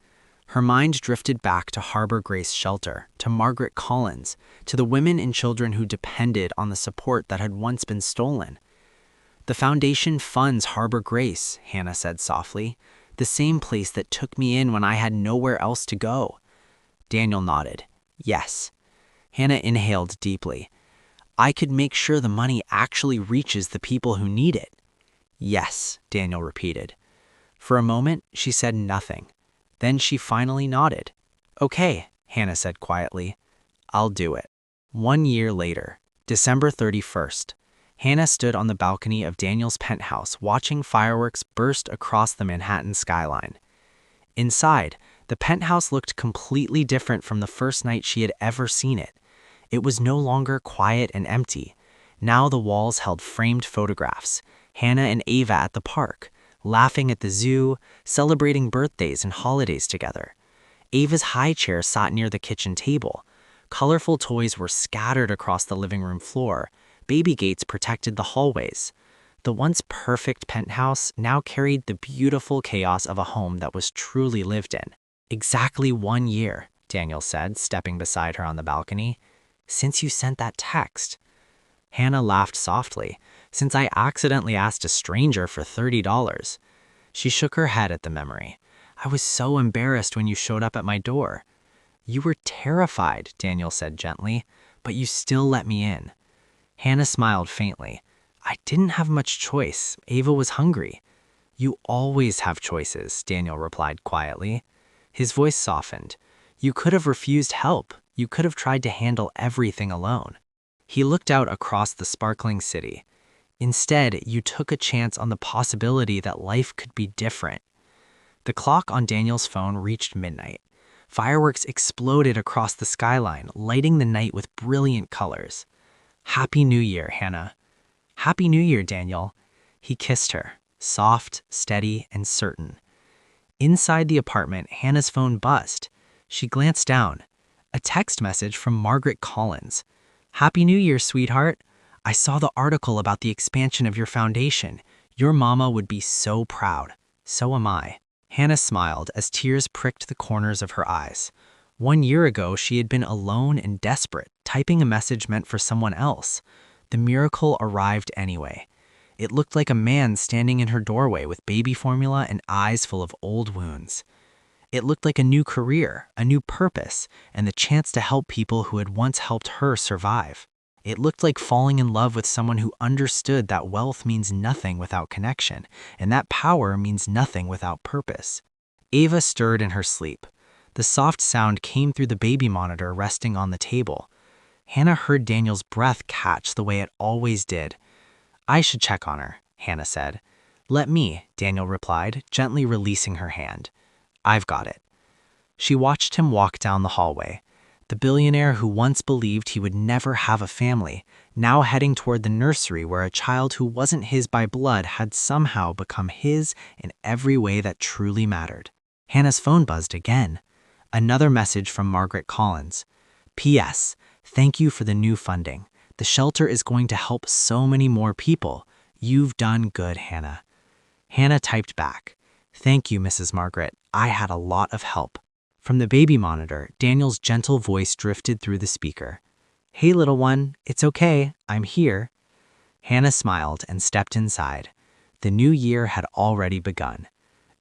Her mind drifted back to Harbor Grace Shelter, to Margaret Collins, to the women and children who depended on the support that had once been stolen. The foundation funds Harbor Grace, Hannah said softly, the same place that took me in when I had nowhere else to go. Daniel nodded. Yes. Hannah inhaled deeply. I could make sure the money actually reaches the people who need it. Yes, Daniel repeated. For a moment, she said nothing. Then she finally nodded. "Okay," Hannah said quietly. "I'll do it." 1 year later, December 31st, Hannah stood on the balcony of Daniel's penthouse watching fireworks burst across the Manhattan skyline. Inside, the penthouse looked completely different from the first night she had ever seen it. It was no longer quiet and empty. Now the walls held framed photographs, Hannah and Ava at the park, laughing at the zoo, celebrating birthdays and holidays together. Ava's high chair sat near the kitchen table. Colorful toys were scattered across the living room floor. Baby gates protected the hallways. The once perfect penthouse now carried the beautiful chaos of a home that was truly lived in. "Exactly 1 year, Daniel said, stepping beside her on the balcony. "Since you sent that text." Hannah laughed softly. "Since I accidentally asked a stranger for $30. She shook her head at the memory. "I was so embarrassed when you showed up at my door." "You were terrified," Daniel said gently, "but you still let me in." Hannah smiled faintly. "I didn't have much choice. Ava was hungry." "You always have choices," Daniel replied quietly. His voice softened. "You could have refused help. You could have tried to handle everything alone." He looked out across the sparkling city. "Instead, you took a chance on the possibility that life could be different." The clock on Daniel's phone reached midnight. Fireworks exploded across the skyline, lighting the night with brilliant colors. "Happy New Year, Hannah." "Happy New Year, Daniel." He kissed her, soft, steady, and certain. Inside the apartment, Hannah's phone buzzed. She glanced down. A text message from Margaret Collins. "Happy New Year, sweetheart. I saw the article about the expansion of your foundation. Your mama would be so proud. So am I." Hannah smiled as tears pricked the corners of her eyes. 1 year ago, she had been alone and desperate, typing a message meant for someone else. The miracle arrived anyway. It looked like a man standing in her doorway with baby formula and eyes full of old wounds. It looked like a new career, a new purpose, and the chance to help people who had once helped her survive. It looked like falling in love with someone who understood that wealth means nothing without connection, and that power means nothing without purpose. Ava stirred in her sleep. The soft sound came through the baby monitor resting on the table. Hannah heard Daniel's breath catch the way it always did. "I should check on her," Hannah said. "Let me," Daniel replied, gently releasing her hand. "I've got it." She watched him walk down the hallway. The billionaire who once believed he would never have a family, now heading toward the nursery where a child who wasn't his by blood had somehow become his in every way that truly mattered. Hannah's phone buzzed again. Another message from Margaret Collins. "P.S. Thank you for the new funding. The shelter is going to help so many more people. You've done good, Hannah." Hannah typed back. "Thank you, Mrs. Margaret. I had a lot of help." From the baby monitor, Daniel's gentle voice drifted through the speaker. "Hey, little one, it's okay. I'm here." Hannah smiled and stepped inside. The new year had already begun.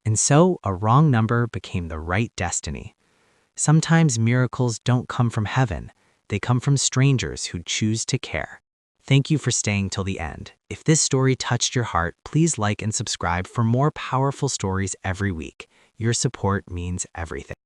And so a wrong number became the right destiny. Sometimes miracles don't come from heaven. They come from strangers who choose to care. Thank you for staying till the end. If this story touched your heart, please like and subscribe for more powerful stories every week. Your support means everything.